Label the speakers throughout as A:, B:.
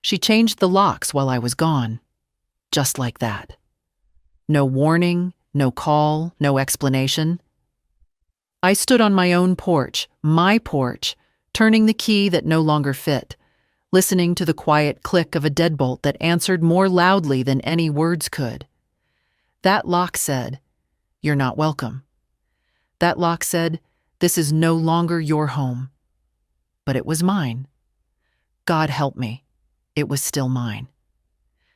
A: She changed the locks while I was gone. Just like that. No warning, no call, no explanation. I stood on my porch, turning the key that no longer fit, listening to the quiet click of a deadbolt that answered more loudly than any words could. That lock said, "You're not welcome." That lock said, "This is no longer your home." But it was mine. God help me, it was still mine.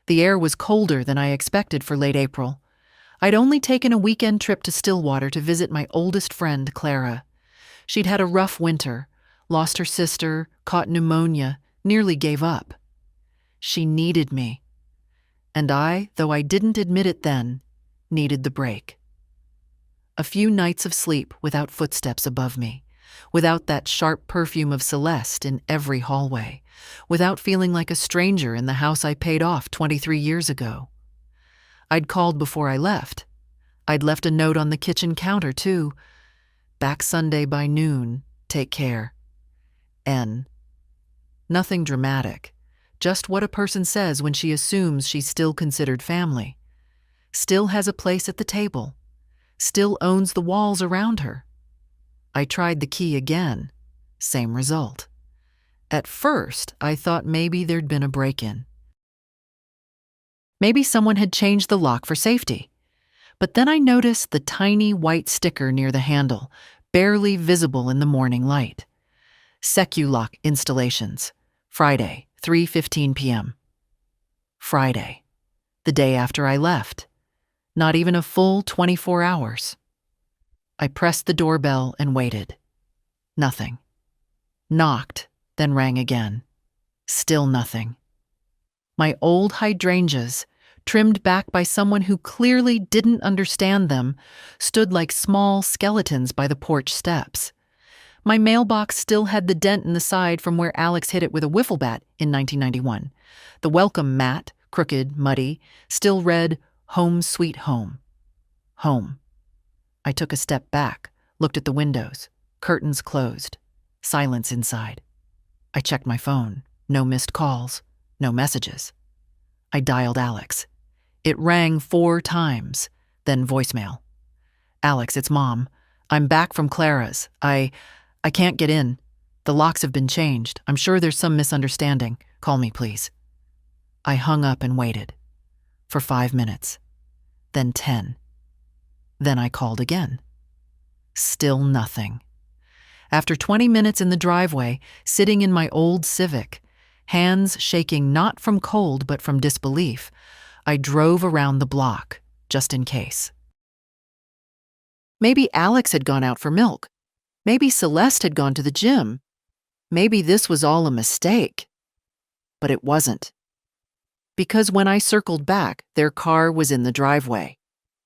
A: The air was colder than I expected for late April. I'd only taken a weekend trip to Stillwater to visit my oldest friend, Clara. She'd had a rough winter, lost her sister, caught pneumonia, nearly gave up. She needed me. And I, though I didn't admit it then, needed the break. A few nights of sleep without footsteps above me, without that sharp perfume of Celeste in every hallway, without feeling like a stranger in the house I paid off 23 years ago. I'd called before I left. I'd left a note on the kitchen counter, too. "Back Sunday by noon. Take care. N." Nothing dramatic, just what a person says when she assumes she's still considered family, still has a place at the table, still owns the walls around her. I tried the key again. Same result. At first, I thought maybe there'd been a break-in. Maybe someone had changed the lock for safety. But then I noticed the tiny white sticker near the handle, barely visible in the morning light. Seculock Installations. Friday, 3:15 p.m. Friday. The day after I left. Not even a full 24 hours. I pressed the doorbell and waited. Nothing. Knocked, then rang again. Still nothing. My old hydrangeas, trimmed back by someone who clearly didn't understand them, stood like small skeletons by the porch steps. My mailbox still had the dent in the side from where Alex hit it with a wiffle bat in 1991. The welcome mat, crooked, muddy, still read, "Home Sweet Home." Home. I took a step back, looked at the windows, curtains closed, silence inside. I checked my phone. No missed calls, no messages. I dialed Alex. It rang 4 times, then voicemail. "Alex, it's Mom. I'm back from Clara's. I can't get in. The locks have been changed. I'm sure there's some misunderstanding. Call me, please." I hung up and waited. For 5 minutes. Then 10. Then I called again. Still nothing. After 20 minutes in the driveway, sitting in my old Civic, hands shaking not from cold but from disbelief, I drove around the block, just in case. Maybe Alex had gone out for milk. Maybe Celeste had gone to the gym. Maybe this was all a mistake. But it wasn't. Because when I circled back, their car was in the driveway.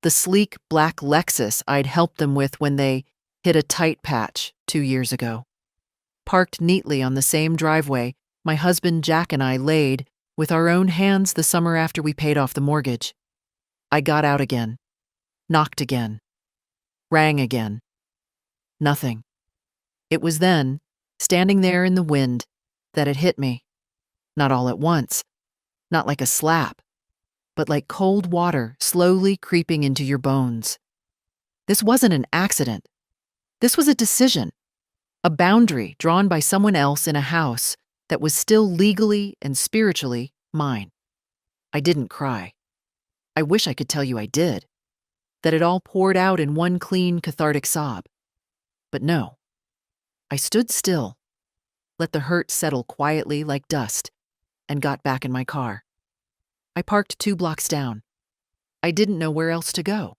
A: The sleek black Lexus I'd helped them with when they hit a tight patch 2 years ago. Parked neatly on the same driveway my husband Jack and I laid with our own hands the summer after we paid off the mortgage. I got out again. Knocked again. Rang again. Nothing. It was then, standing there in the wind, that it hit me. Not all at once. Not like a slap. But like cold water slowly creeping into your bones. This wasn't an accident. This was a decision. A boundary drawn by someone else in a house that was still legally and spiritually mine. I didn't cry. I wish I could tell you I did. That it all poured out in one clean, cathartic sob. But no. I stood still, let the hurt settle quietly like dust, and got back in my car. I parked 2 blocks down. I didn't know where else to go.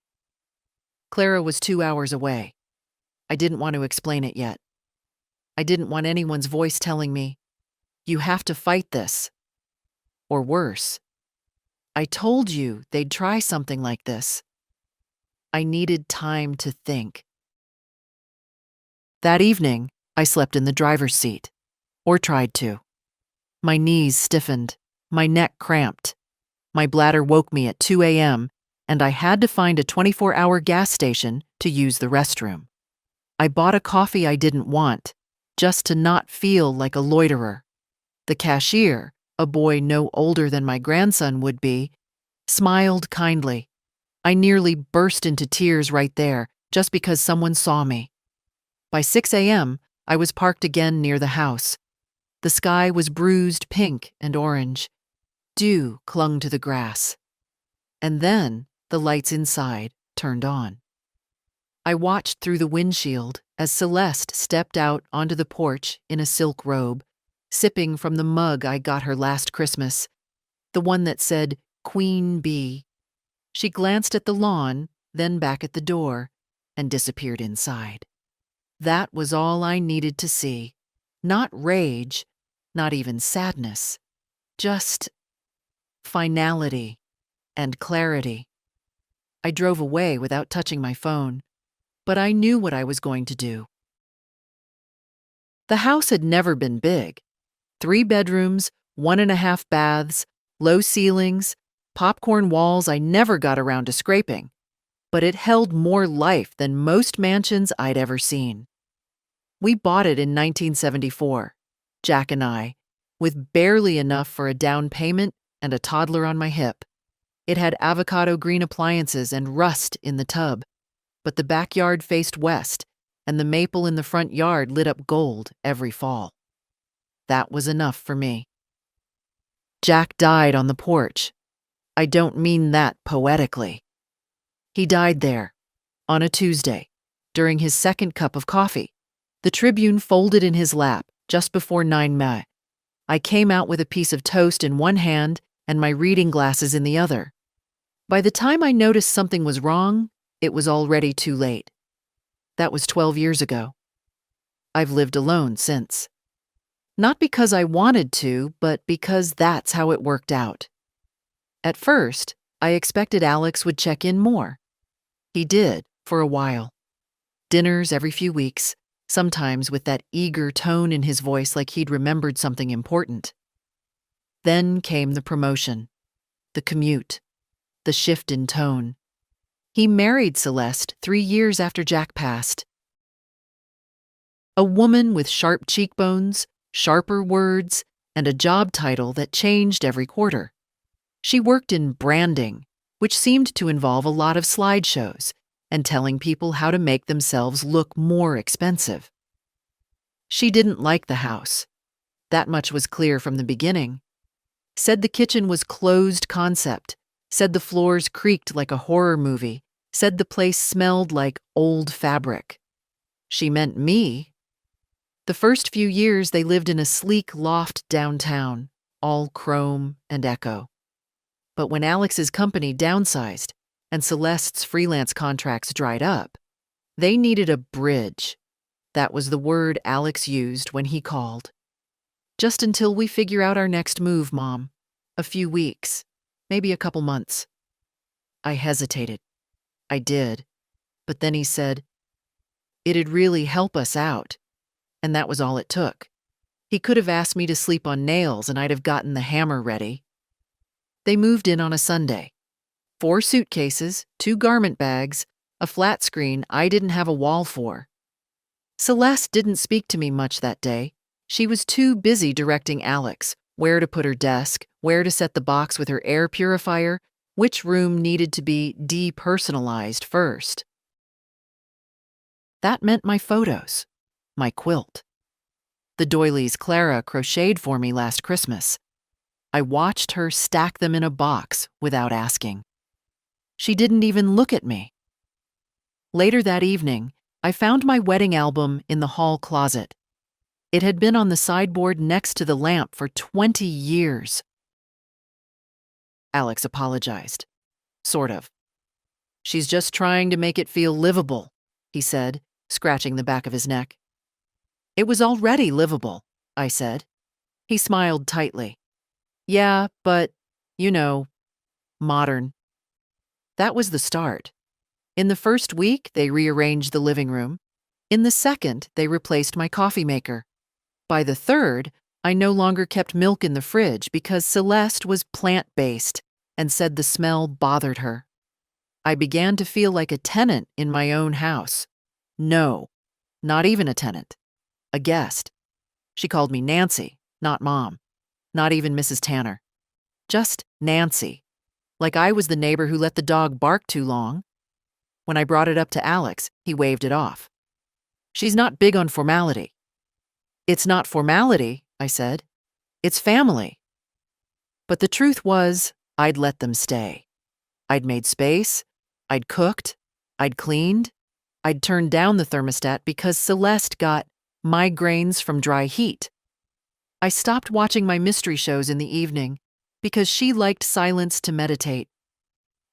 A: Clara was 2 hours away. I didn't want to explain it yet. I didn't want anyone's voice telling me, "You have to fight this." Or worse, "I told you they'd try something like this." I needed time to think. That evening, I slept in the driver's seat, or tried to. My knees stiffened, my neck cramped. My bladder woke me at 2 a.m., and I had to find a 24-hour gas station to use the restroom. I bought a coffee I didn't want, just to not feel like a loiterer. The cashier, a boy no older than my grandson would be, smiled kindly. I nearly burst into tears right there, just because someone saw me. By 6 a.m., I was parked again near the house. The sky was bruised pink and orange. Dew clung to the grass. And then the lights inside turned on. I watched through the windshield as Celeste stepped out onto the porch in a silk robe, sipping from the mug I got her last Christmas, the one that said Queen Bee. She glanced at the lawn, then back at the door, and disappeared inside. That was all I needed to see. Not rage, not even sadness, just finality and clarity. I drove away without touching my phone, but I knew what I was going to do. The house had never been big. 3 bedrooms, 1.5 baths, low ceilings, popcorn walls I never got around to scraping, but it held more life than most mansions I'd ever seen. We bought it in 1974, Jack and I, with barely enough for a down payment and a toddler on my hip. It had avocado green appliances and rust in the tub, but the backyard faced west, and the maple in the front yard lit up gold every fall. That was enough for me. Jack died on the porch. I don't mean that poetically. He died there, on a Tuesday, during his second cup of coffee. The Tribune folded in his lap just before 9 May. I came out with a piece of toast in one hand and my reading glasses in the other. By the time I noticed something was wrong, it was already too late. That was 12 years ago. I've lived alone since. Not because I wanted to, but because that's how it worked out. At first, I expected Alex would check in more. He did, for a while. Dinners every few weeks, sometimes with that eager tone in his voice like he'd remembered something important. Then came the promotion, the commute, the shift in tone. He married Celeste 3 years after Jack passed. A woman with sharp cheekbones, sharper words, and a job title that changed every quarter. She worked in branding, which seemed to involve a lot of slideshows and telling people how to make themselves look more expensive. She didn't like the house. That much was clear from the beginning. Said the kitchen was closed concept, said the floors creaked like a horror movie, said the place smelled like old fabric. She meant me. The first few years they lived in a sleek loft downtown, all chrome and echo. But when Alex's company downsized and Celeste's freelance contracts dried up, they needed a bridge. That was the word Alex used when he called. Just until we figure out our next move, Mom. A few weeks, maybe a couple months. I hesitated. I did. But then he said, it'd really help us out. And that was all it took. He could have asked me to sleep on nails and I'd have gotten the hammer ready. They moved in on a Sunday. 4 suitcases, 2 garment bags, a flat screen I didn't have a wall for. Celeste didn't speak to me much that day. She was too busy directing Alex, where to put her desk, where to set the box with her air purifier, which room needed to be depersonalized first. That meant my photos, my quilt. The doilies Clara crocheted for me last Christmas. I watched her stack them in a box without asking. She didn't even look at me. Later that evening, I found my wedding album in the hall closet. It had been on the sideboard next to the lamp for 20 years. Alex apologized. Sort of. She's just trying to make it feel livable, he said, scratching the back of his neck. It was already livable, I said. He smiled tightly. Yeah, but, modern. That was the start. In the first week, they rearranged the living room. In the second, they replaced my coffee maker. By the third, I no longer kept milk in the fridge because Celeste was plant-based and said the smell bothered her. I began to feel like a tenant in my own house. No, not even a tenant. A guest. She called me Nancy, not Mom. not even Mrs. Tanner. Just Nancy. Like I was the neighbor who let the dog bark too long. When I brought it up to Alex, he waved it off. She's not big on formality. It's not formality, I said. It's family. But the truth was, I'd let them stay. I'd made space, I'd cooked, I'd cleaned, I'd turned down the thermostat because Celeste got migraines from dry heat. I stopped watching my mystery shows in the evening because she liked silence to meditate.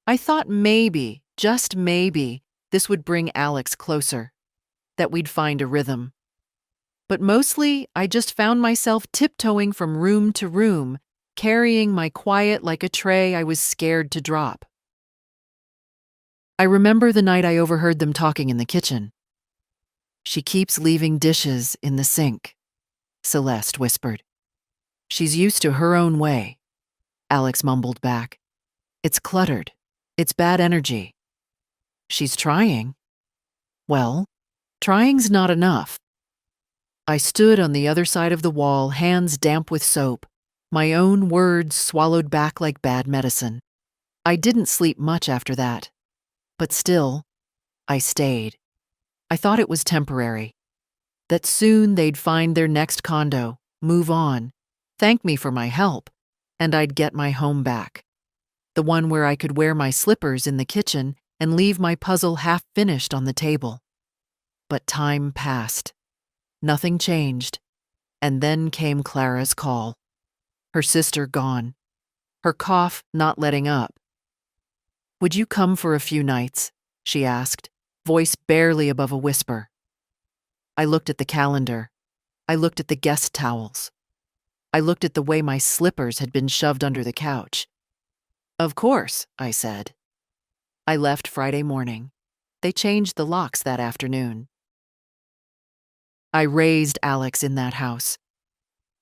A: I thought maybe, just maybe, this would bring Alex closer, that we'd find a rhythm. But mostly, I just found myself tiptoeing from room to room, carrying my quiet like a tray I was scared to drop. I remember the night I overheard them talking in the kitchen. "She keeps leaving dishes in the sink," Celeste whispered. "She's used to her own way," Alex mumbled back. "It's cluttered. It's bad energy." "She's trying." "Well, trying's not enough." I stood on the other side of the wall, hands damp with soap, my own words swallowed back like bad medicine. I didn't sleep much after that. But still, I stayed. I thought it was temporary. That soon they'd find their next condo, move on, thank me for my help, and I'd get my home back. The one where I could wear my slippers in the kitchen and leave my puzzle half finished on the table. But time passed. Nothing changed. And then came Clara's call. Her sister gone. Her cough not letting up. "Would you come for a few nights?" she asked, voice barely above a whisper. I looked at the calendar. I looked at the guest towels. I looked at the way my slippers had been shoved under the couch. "Of course," I said. I left Friday morning. They changed the locks that afternoon. I raised Alex in that house.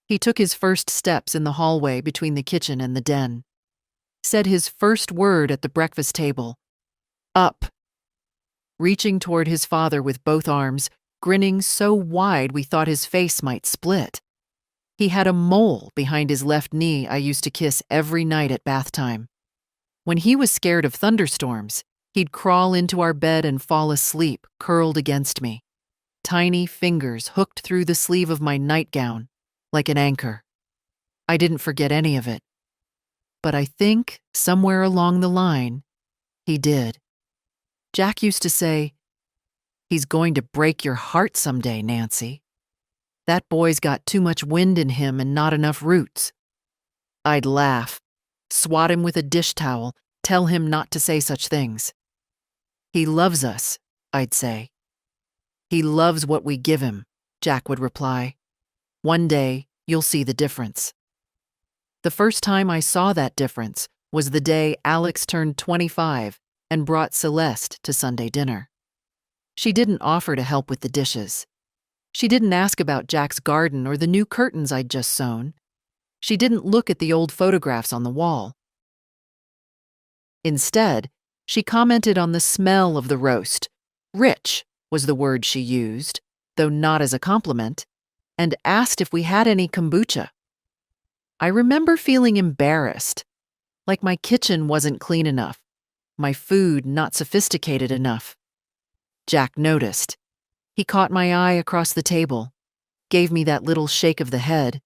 A: He took his first steps in the hallway between the kitchen and the den. Said his first word at the breakfast table, "Up." Reaching toward his father with both arms, grinning so wide we thought his face might split. He had a mole behind his left knee I used to kiss every night at bath time. When he was scared of thunderstorms, he'd crawl into our bed and fall asleep, curled against me. Tiny fingers hooked through the sleeve of my nightgown, like an anchor. I didn't forget any of it. But I think, somewhere along the line, he did. Jack used to say, "He's going to break your heart someday, Nancy. That boy's got too much wind in him and not enough roots." I'd laugh, swat him with a dish towel, tell him not to say such things. "He loves us," I'd say. "He loves what we give him," Jack would reply. "One day, you'll see the difference." The first time I saw that difference was the day Alex turned 25 and brought Celeste to Sunday dinner. She didn't offer to help with the dishes. She didn't ask about Jack's garden or the new curtains I'd just sewn. She didn't look at the old photographs on the wall. Instead, she commented on the smell of the roast. Rich was the word she used, though not as a compliment, and asked if we had any kombucha. I remember feeling embarrassed, like my kitchen wasn't clean enough, my food not sophisticated enough. Jack noticed. He caught my eye across the table, gave me that little shake of the head,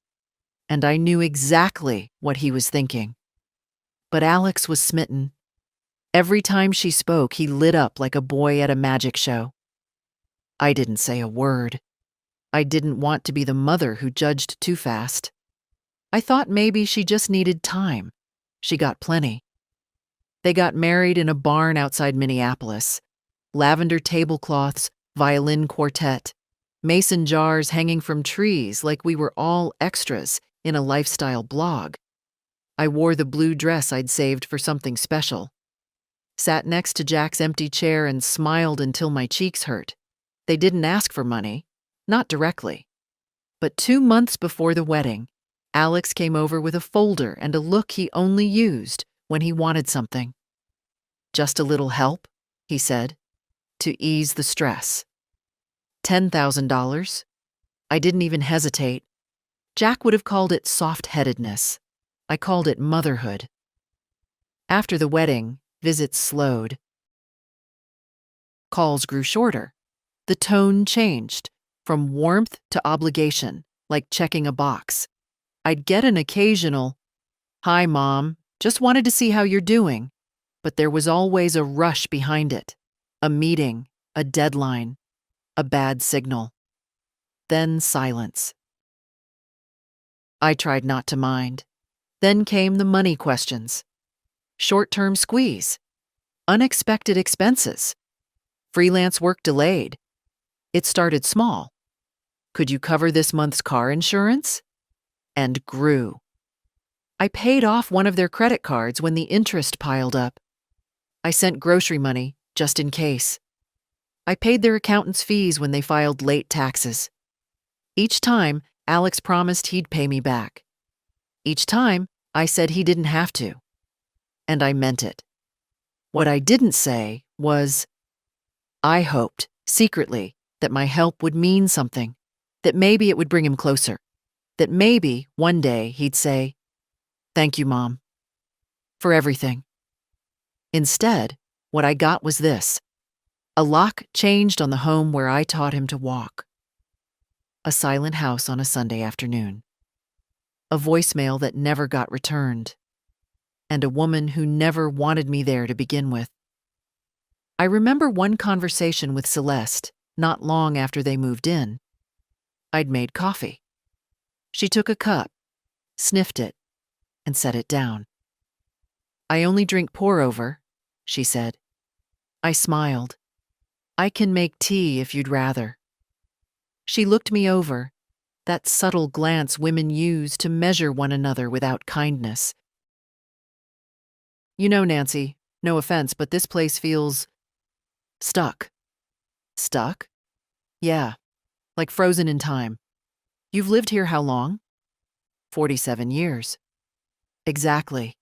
A: and I knew exactly what he was thinking. But Alex was smitten. Every time she spoke, he lit up like a boy at a magic show. I didn't say a word. I didn't want to be the mother who judged too fast. I thought maybe she just needed time. She got plenty. They got married in a barn outside Minneapolis. Lavender tablecloths, violin quartet, mason jars hanging from trees like we were all extras in a lifestyle blog. I wore the blue dress I'd saved for something special. Sat next to Jack's empty chair and smiled until my cheeks hurt. They didn't ask for money, not directly. But 2 months before the wedding, Alex came over with a folder and a look he only used when he wanted something. "Just a little help," he said, "to ease the stress." $10,000. I didn't even hesitate. Jack would have called it soft-headedness. I called it motherhood. After the wedding, visits slowed. Calls grew shorter. The tone changed, from warmth to obligation, like checking a box. I'd get an occasional, "Hi, Mom, just wanted to see how you're doing," but there was always a rush behind it. A meeting, a deadline, a bad signal. Then silence. I tried not to mind. Then came the money questions. Short-term squeeze. Unexpected expenses. Freelance work delayed. It started small. Could you cover this month's car insurance? And grew. I paid off one of their credit cards when the interest piled up. I sent grocery money, just in case. I paid their accountant's fees when they filed late taxes. Each time, Alex promised he'd pay me back. Each time, I said he didn't have to. And I meant it. What I didn't say was, I hoped, secretly, that my help would mean something, that maybe it would bring him closer, that maybe, one day, he'd say, "Thank you, Mom, for everything." Instead, what I got was this. A lock changed on the home where I taught him to walk. A silent house on a Sunday afternoon. A voicemail that never got returned. And a woman who never wanted me there to begin with. I remember one conversation with Celeste, not long after they moved in. I'd made coffee. She took a cup, sniffed it, and set it down. "I only drink pour-over," she said. I smiled. "I can make tea if you'd rather." She looked me over, that subtle glance women use to measure one another without kindness. "You know, Nancy, no offense, but this place feels stuck." "Stuck?" "Yeah, like frozen in time. You've lived here how long?" 47 years. "Exactly."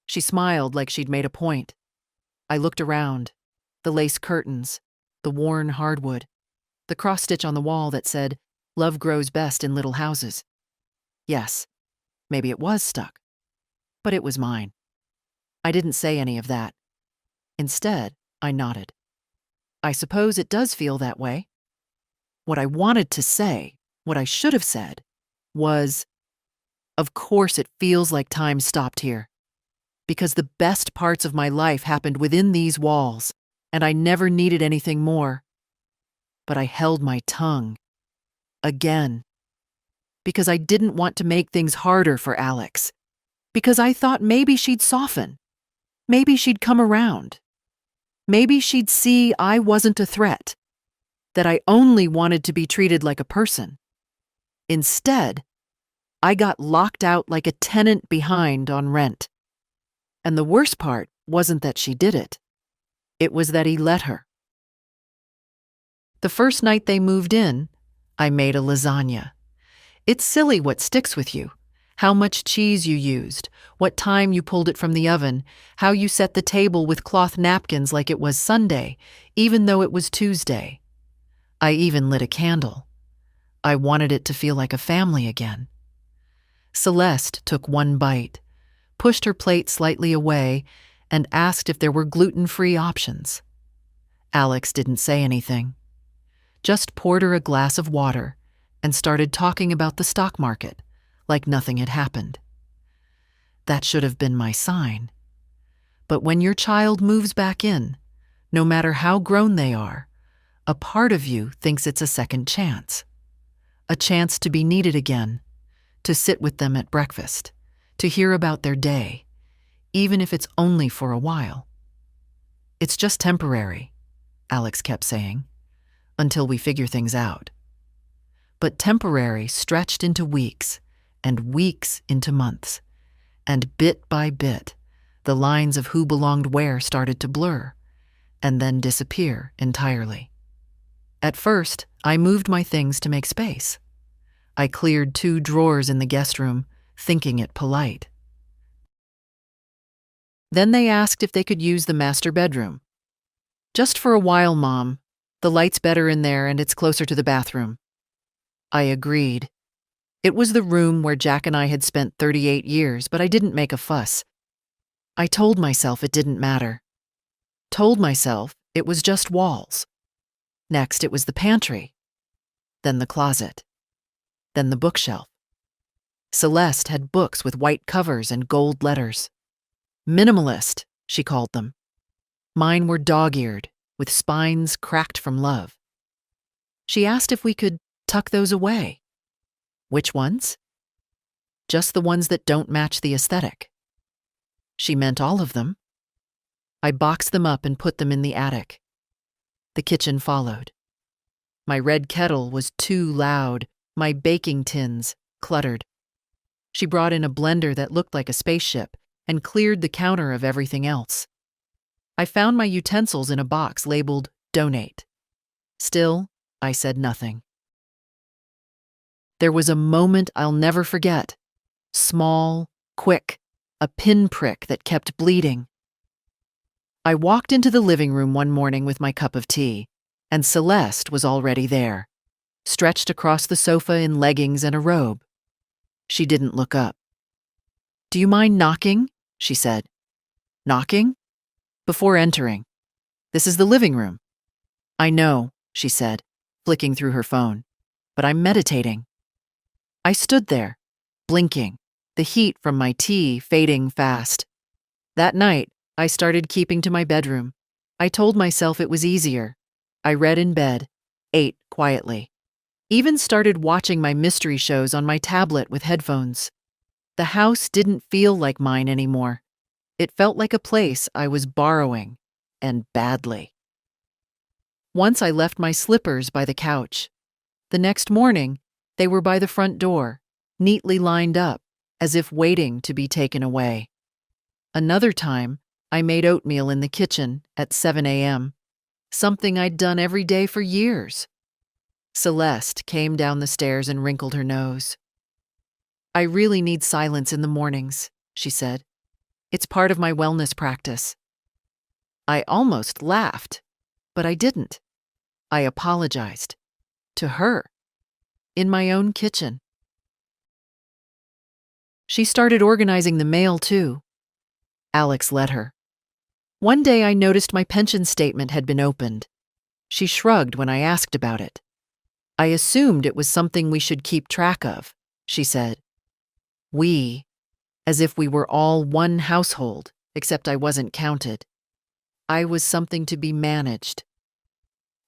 A: She smiled like she'd made a point. I looked around. The lace curtains, the worn hardwood, the cross-stitch on the wall that said, "Love grows best in little houses." Yes, maybe it was stuck. But it was mine. I didn't say any of that. Instead, I nodded. "I suppose it does feel that way." What I wanted to say, what I should have said, was, "Of course it feels like time stopped here. Because the best parts of my life happened within these walls, and I never needed anything more." But I held my tongue. Again. Because I didn't want to make things harder for Alex. Because I thought maybe she'd soften. Maybe she'd come around. Maybe she'd see I wasn't a threat. That I only wanted to be treated like a person. Instead, I got locked out like a tenant behind on rent. And the worst part wasn't that she did it. It was that he let her. The first night they moved in, I made a lasagna. It's silly what sticks with you. How much cheese you used, what time you pulled it from the oven, how you set the table with cloth napkins like it was Sunday, even though it was Tuesday. I even lit a candle. I wanted it to feel like a family again. Celeste took one bite, pushed her plate slightly away, and asked if there were gluten-free options. Alex didn't say anything. Just poured her a glass of water and started talking about the stock market, like nothing had happened. That should have been my sign. But when your child moves back in, no matter how grown they are, a part of you thinks it's a second chance. A chance to be needed again, to sit with them at breakfast, to hear about their day, even if it's only for a while. "It's just temporary," Alex kept saying, "until we figure things out." But temporary stretched into weeks, and weeks into months, and bit by bit, the lines of who belonged where started to blur, and then disappear entirely. At first, I moved my things to make space. I cleared 2 drawers in the guest room, thinking it polite. Then they asked if they could use the master bedroom. "Just for a while, Mom. The light's better in there and it's closer to the bathroom." I agreed. It was the room where Jack and I had spent 38 years, but I didn't make a fuss. I told myself it didn't matter. Told myself it was just walls. Next, it was the pantry. Then the closet. Then the bookshelf. Celeste had books with white covers and gold letters. Minimalist, she called them. Mine were dog-eared, with spines cracked from love. She asked if we could tuck those away. Which ones? Just the ones that don't match the aesthetic. She meant all of them. I boxed them up and put them in the attic. The kitchen followed. My red kettle was too loud, my baking tins cluttered. She brought in a blender that looked like a spaceship and cleared the counter of everything else. I found my utensils in a box labeled "Donate." Still, I said nothing. There was a moment I'll never forget. Small, quick, a pinprick that kept bleeding. I walked into the living room one morning with my cup of tea, and Celeste was already there, stretched across the sofa in leggings and a robe. She didn't look up. "Do you mind knocking?" she said. "Knocking?" "Before entering. This is the living room." "I know," she said, flicking through her phone, "but I'm meditating." I stood there, blinking, the heat from my tea fading fast. That night, I started keeping to my bedroom. I told myself it was easier. I read in bed, ate quietly. Even started watching my mystery shows on my tablet with headphones. The house didn't feel like mine anymore. It felt like a place I was borrowing, and badly. Once I left my slippers by the couch. The next morning, they were by the front door, neatly lined up, as if waiting to be taken away. Another time, I made oatmeal in the kitchen at 7 a.m., something I'd done every day for years. Celeste came down the stairs and wrinkled her nose. "I really need silence in the mornings," she said. "It's part of my wellness practice." I almost laughed, but I didn't. I apologized. To her. In my own kitchen. She started organizing the mail, too. Alex let her. One day I noticed my pension statement had been opened. She shrugged when I asked about it. "I assumed it was something we should keep track of," she said. We, as if we were all one household, except I wasn't counted. I was something to be managed.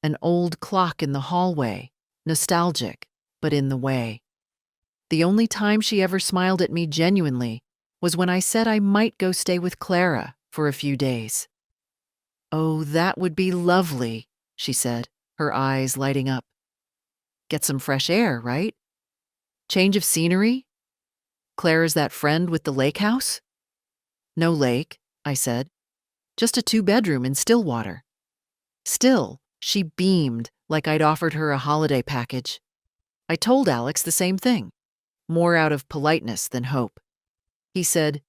A: An old clock in the hallway, nostalgic, but in the way. The only time she ever smiled at me genuinely was when I said I might go stay with Clara for a few days. "Oh, that would be lovely," she said, her eyes lighting up. "Get some fresh air, right? Change of scenery? Clara's that friend with the lake house?" "No lake," I said. "Just a 2-bedroom in Stillwater." Still, she beamed like I'd offered her a holiday package. I told Alex the same thing, more out of politeness than hope. He said,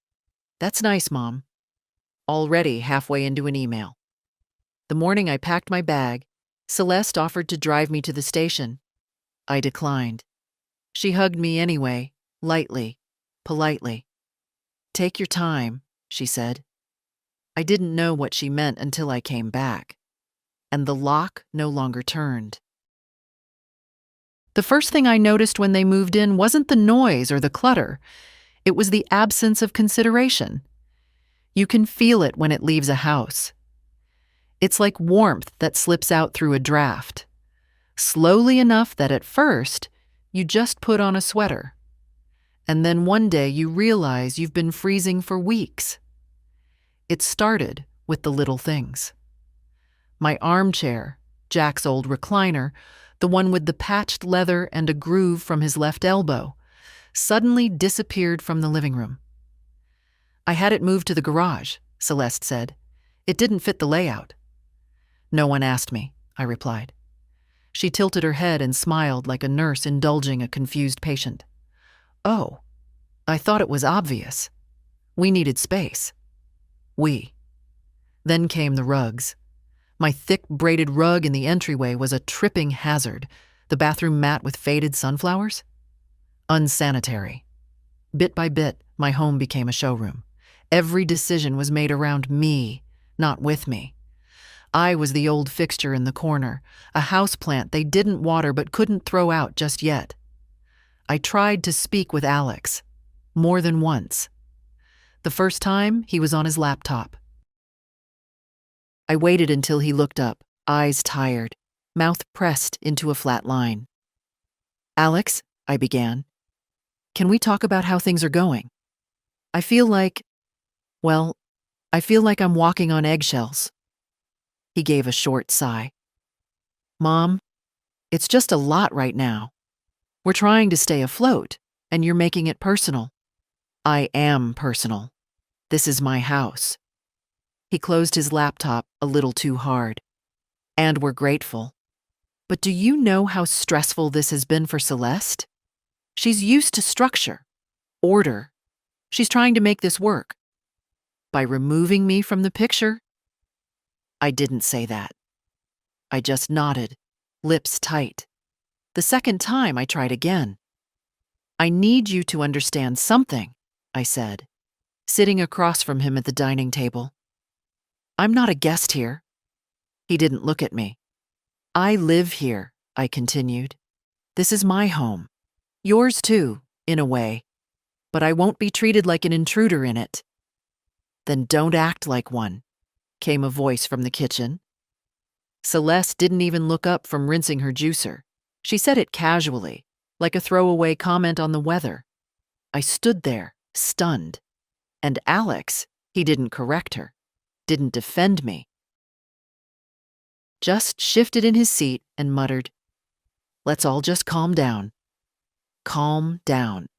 A: "That's nice, Mom." Already halfway into an email. The morning I packed my bag, Celeste offered to drive me to the station. I declined. She hugged me anyway, lightly, politely. "Take your time," she said. I didn't know what she meant until I came back, and the lock no longer turned. The first thing I noticed when they moved in wasn't the noise or the clutter. It was the absence of consideration. You can feel it when it leaves a house. It's like warmth that slips out through a draft, slowly enough that at first you just put on a sweater. And then one day you realize you've been freezing for weeks. It started with the little things. My armchair, Jack's old recliner, the one with the patched leather and a groove from his left elbow, suddenly disappeared from the living room. "I had it moved to the garage," Celeste said. "It didn't fit the layout." "No one asked me," I replied. She tilted her head and smiled like a nurse indulging a confused patient. "Oh, I thought it was obvious. We needed space." We. Then came the rugs. My thick braided rug in the entryway was a tripping hazard, the bathroom mat with faded sunflowers. unsanitary. Bit by bit, my home became a showroom. Every decision was made around me, not with me. I was the old fixture in the corner, a houseplant they didn't water but couldn't throw out just yet. I tried to speak with Alex, more than once. The first time, he was on his laptop. I waited until he looked up, eyes tired, mouth pressed into a flat line. "Alex," I began, "can we talk about how things are going? I feel like, well, I feel like I'm walking on eggshells." He gave a short sigh. "Mom, it's just a lot right now. We're trying to stay afloat, and you're making it personal." "I am personal. This is my house." He closed his laptop a little too hard. "And we're grateful. But do you know how stressful this has been for Celeste? She's used to structure, order. She's trying to make this work. By removing me from the picture?" I didn't say that. I just nodded, lips tight. The second time I tried again. "I need you to understand something," I said, sitting across from him at the dining table. "I'm not a guest here." He didn't look at me. "I live here," I continued. "This is my home. Yours too, in a way. But I won't be treated like an intruder in it." "Then don't act like one," came a voice from the kitchen. Celeste didn't even look up from rinsing her juicer. She said it casually, like a throwaway comment on the weather. I stood there, stunned. And Alex, he didn't correct her, didn't defend me. Just shifted in his seat and muttered, "Let's all just calm down." Calm down.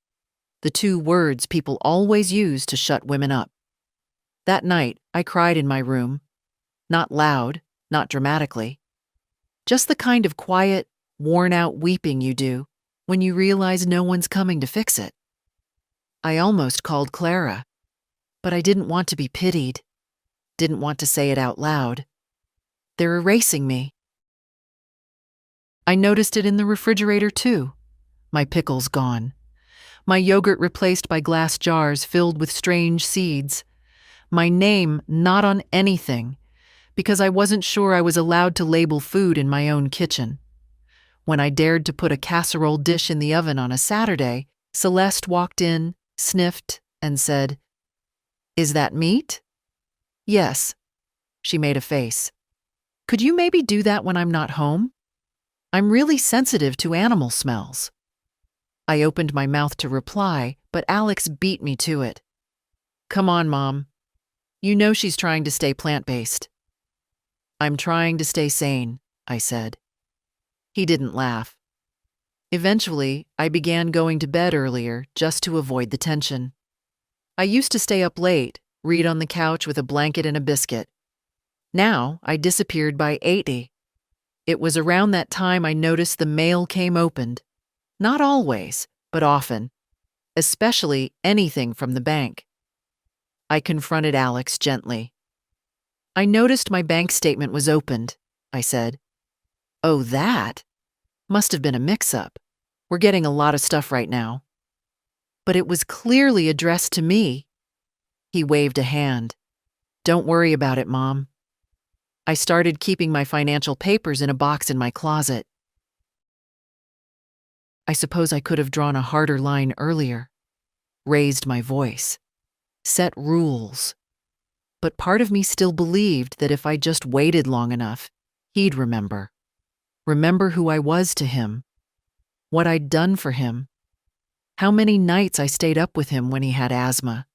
A: The two words people always use to shut women up. That night, I cried in my room. Not loud, not dramatically. Just the kind of quiet, worn-out weeping you do when you realize no one's coming to fix it. I almost called Clara, but I didn't want to be pitied. Didn't want to say it out loud. They're erasing me. I noticed it in the refrigerator too. My pickles gone. My yogurt replaced by glass jars filled with strange seeds. My name not on anything, because I wasn't sure I was allowed to label food in my own kitchen. When I dared to put a casserole dish in the oven on a Saturday, Celeste walked in, sniffed, and said, "Is that meat?" "Yes." She made a face. "Could you maybe do that when I'm not home? I'm really sensitive to animal smells." I opened my mouth to reply, but Alex beat me to it. "Come on, Mom. You know she's trying to stay plant-based." "I'm trying to stay sane," I said. He didn't laugh. Eventually, I began going to bed earlier just to avoid the tension. I used to stay up late, read on the couch with a blanket and a biscuit. Now, I disappeared by 8:80. It was around that time I noticed the mail came opened. Not always, but often. Especially anything from the bank. I confronted Alex gently. "I noticed my bank statement was opened," I said. "Oh, that? Must have been a mix-up. We're getting a lot of stuff right now." "But it was clearly addressed to me." He waved a hand. "Don't worry about it, Mom." I started keeping my financial papers in a box in my closet. I suppose I could have drawn a harder line earlier, raised my voice, set rules. But part of me still believed that if I just waited long enough, he'd remember. Remember who I was to him, what I'd done for him, how many nights I stayed up with him when he had asthma,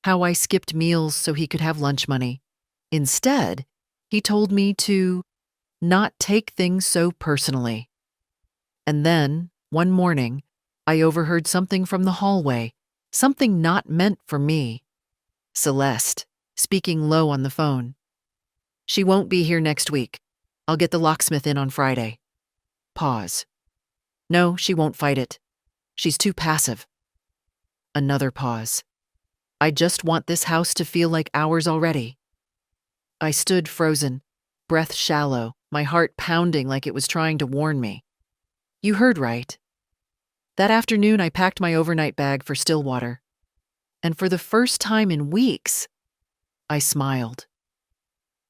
A: how I skipped meals so he could have lunch money. Instead, he told me to not take things so personally. And then, one morning, I overheard something from the hallway, something not meant for me. Celeste, speaking low on the phone. "She won't be here next week. I'll get the locksmith in on Friday." Pause. "No, she won't fight it. She's too passive." Another pause. "I just want this house to feel like ours already." I stood frozen, breath shallow, my heart pounding like it was trying to warn me. "You heard right. That afternoon, I packed my overnight bag for Stillwater. And for the first time in weeks, I smiled.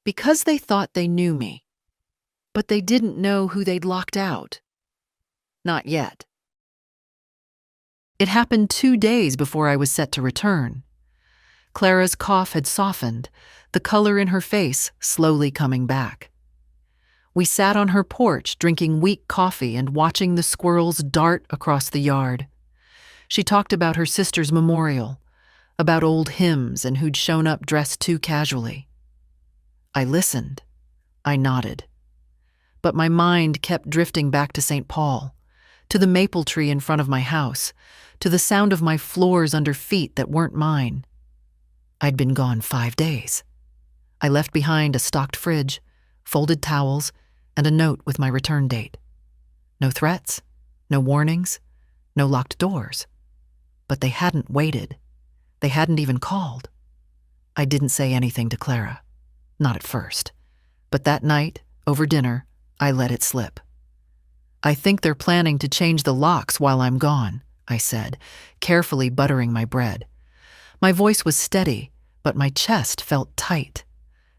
A: Because they thought they knew me. But they didn't know who they'd locked out. Not yet. It happened 2 days before I was set to return. Clara's cough had softened, the color in her face slowly coming back. We sat on her porch drinking weak coffee and watching the squirrels dart across the yard. She talked about her sister's memorial, about old hymns and who'd shown up dressed too casually. I listened. I nodded. But my mind kept drifting back to St. Paul, to the maple tree in front of my house, to the sound of my floors under feet that weren't mine. I'd been gone 5 days. I left behind a stocked fridge, folded towels, and a note with my return date. No threats, no warnings, no locked doors. But they hadn't waited. They hadn't even called. I didn't say anything to Clara. Not at first. But that night, over dinner, I let it slip. I think they're planning to change the locks while I'm gone, I said, carefully buttering my bread. My voice was steady, but my chest felt tight.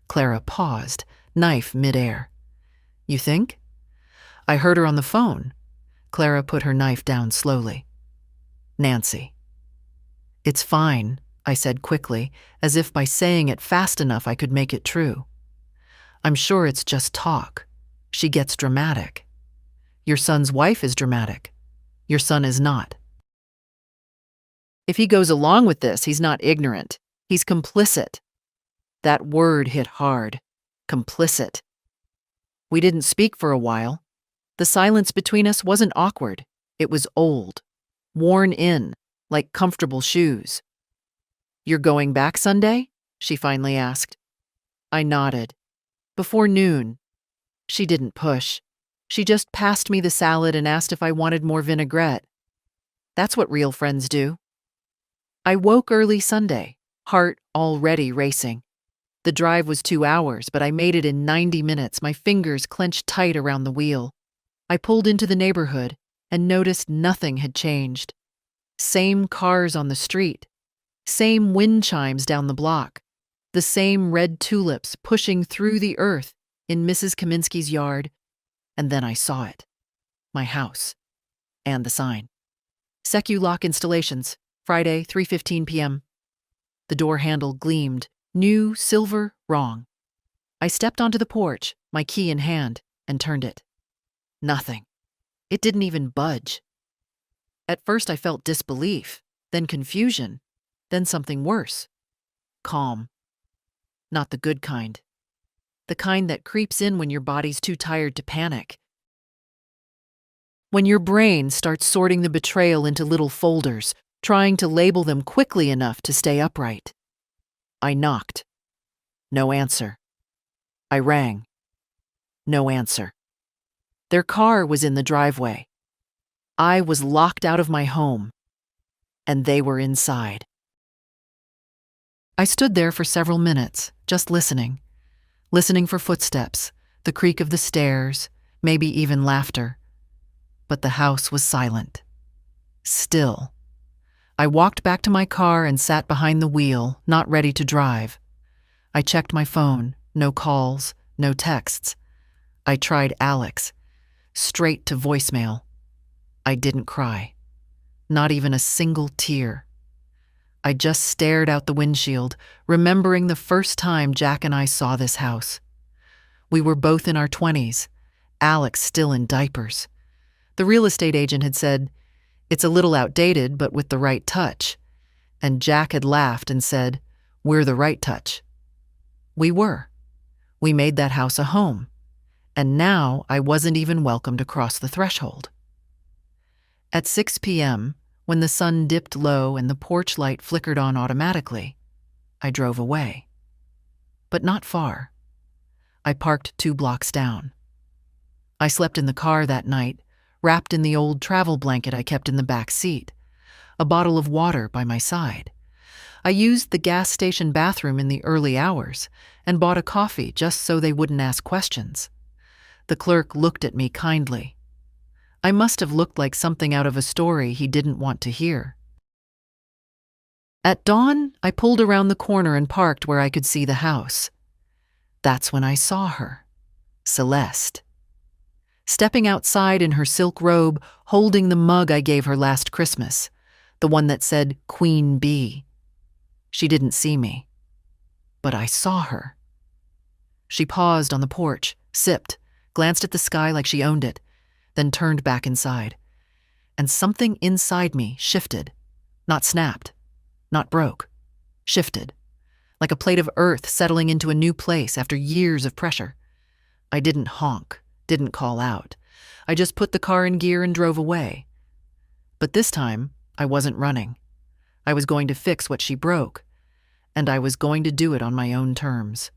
A: Clara paused, knife midair. You think? I heard her on the phone. Clara put her knife down slowly. Nancy. It's fine, I said quickly, as if by saying it fast enough I could make it true. I'm sure it's just talk. She gets dramatic. Your son's wife is dramatic. Your son is not. If he goes along with this, he's not ignorant. He's complicit. That word hit hard. Complicit. We didn't speak for a while. The silence between us wasn't awkward. It was old, worn in, like comfortable shoes. You're going back Sunday? She finally asked. I nodded. Before noon. She didn't push. She just passed me the salad and asked if I wanted more vinaigrette. That's what real friends do. I woke early Sunday, heart already racing. The drive was 2 hours, but I made it in 90 minutes, my fingers clenched tight around the wheel. I pulled into the neighborhood and noticed nothing had changed. Same cars on the street, same wind chimes down the block, the same red tulips pushing through the earth in Mrs. Kaminsky's yard. And then I saw it. My house. And the sign. Secu-lock installations, Friday, 3:15 p.m. The door handle gleamed, new, silver, wrong. I stepped onto the porch, my key in hand, and turned it. Nothing. It didn't even budge. At first I felt disbelief, then confusion, then something worse. Calm. Not the good kind. The kind that creeps in when your body's too tired to panic. When your brain starts sorting the betrayal into little folders, trying to label them quickly enough to stay upright. I knocked. No answer. I rang. No answer. Their car was in the driveway. I was locked out of my home, and they were inside. I stood there for several minutes, just listening for footsteps, the creak of the stairs, maybe even laughter. But the house was silent. Still. I walked back to my car and sat behind the wheel, not ready to drive. I checked my phone, no calls, no texts. I tried Alex, straight to voicemail. I didn't cry, not even a single tear. I just stared out the windshield, remembering the first time Jack and I saw this house. We were both in our 20s, Alex still in diapers. The real estate agent had said, "It's a little outdated, but with the right touch." And Jack had laughed and said, "We're the right touch." We were. We made that house a home. And now I wasn't even welcomed across the threshold. At 6 p.m., when the sun dipped low and the porch light flickered on automatically, I drove away. But not far. I parked 2 blocks down. I slept in the car that night, wrapped in the old travel blanket I kept in the back seat, a bottle of water by my side. I used the gas station bathroom in the early hours and bought a coffee just so they wouldn't ask questions. The clerk looked at me kindly. I must have looked like something out of a story he didn't want to hear. At dawn, I pulled around the corner and parked where I could see the house. That's when I saw her, Celeste. Stepping outside in her silk robe, holding the mug I gave her last Christmas, the one that said Queen Bee. She didn't see me, but I saw her. She paused on the porch, sipped, glanced at the sky like she owned it, then turned back inside. And something inside me shifted, not snapped, not broke, shifted, like a plate of earth settling into a new place after years of pressure. I didn't honk, didn't call out. I just put the car in gear and drove away. But this time, I wasn't running. I was going to fix what she broke, and I was going to do it on my own terms.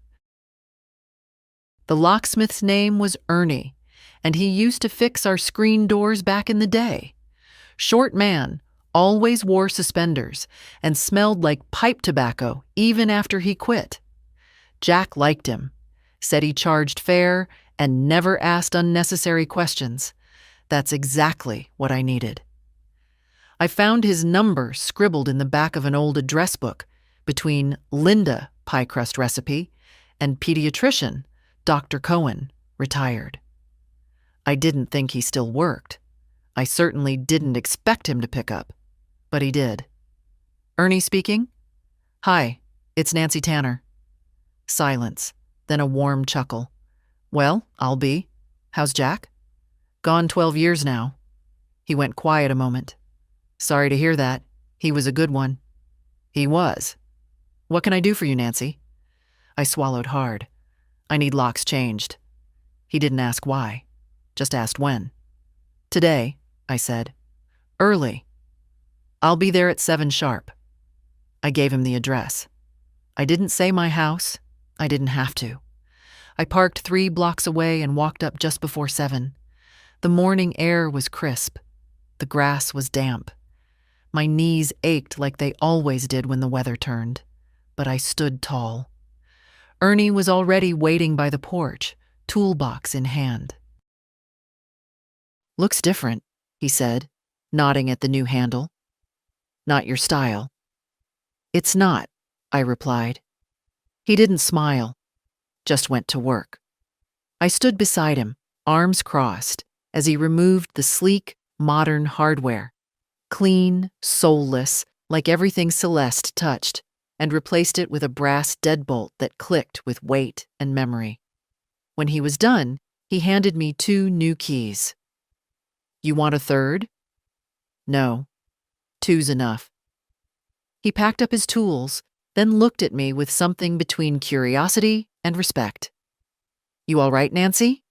A: The locksmith's name was Ernie, and he used to fix our screen doors back in the day. Short man, always wore suspenders, and smelled like pipe tobacco even after he quit. Jack liked him, said he charged fair, and never asked unnecessary questions. That's exactly what I needed. I found his number scribbled in the back of an old address book between Linda pie crust recipe and pediatrician Dr. Cohen, retired. I didn't think he still worked. I certainly didn't expect him to pick up, but he did. Ernie speaking? Hi, it's Nancy Tanner. Silence, then a warm chuckle. Well, I'll be. How's Jack? Gone 12 years now. He went quiet a moment. Sorry to hear that. He was a good one. He was. What can I do for you, Nancy? I swallowed hard. I need locks changed. He didn't ask why, just asked when. Today, I said. Early. I'll be there at 7 sharp. I gave him the address. I didn't say my house. I didn't have to. I parked 3 blocks away and walked up just before 7. The morning air was crisp. The grass was damp. My knees ached like they always did when the weather turned, but I stood tall. Ernie was already waiting by the porch, toolbox in hand. Looks different, he said, nodding at the new handle. Not your style. It's not, I replied. He didn't smile, just went to work. I stood beside him, arms crossed, as he removed the sleek, modern hardware, clean, soulless, like everything Celeste touched, and replaced it with a brass deadbolt that clicked with weight and memory. When he was done, he handed me 2 new keys. You want a third? No, 2's enough. He packed up his tools, then looked at me with something between curiosity and respect. You all right, Nancy?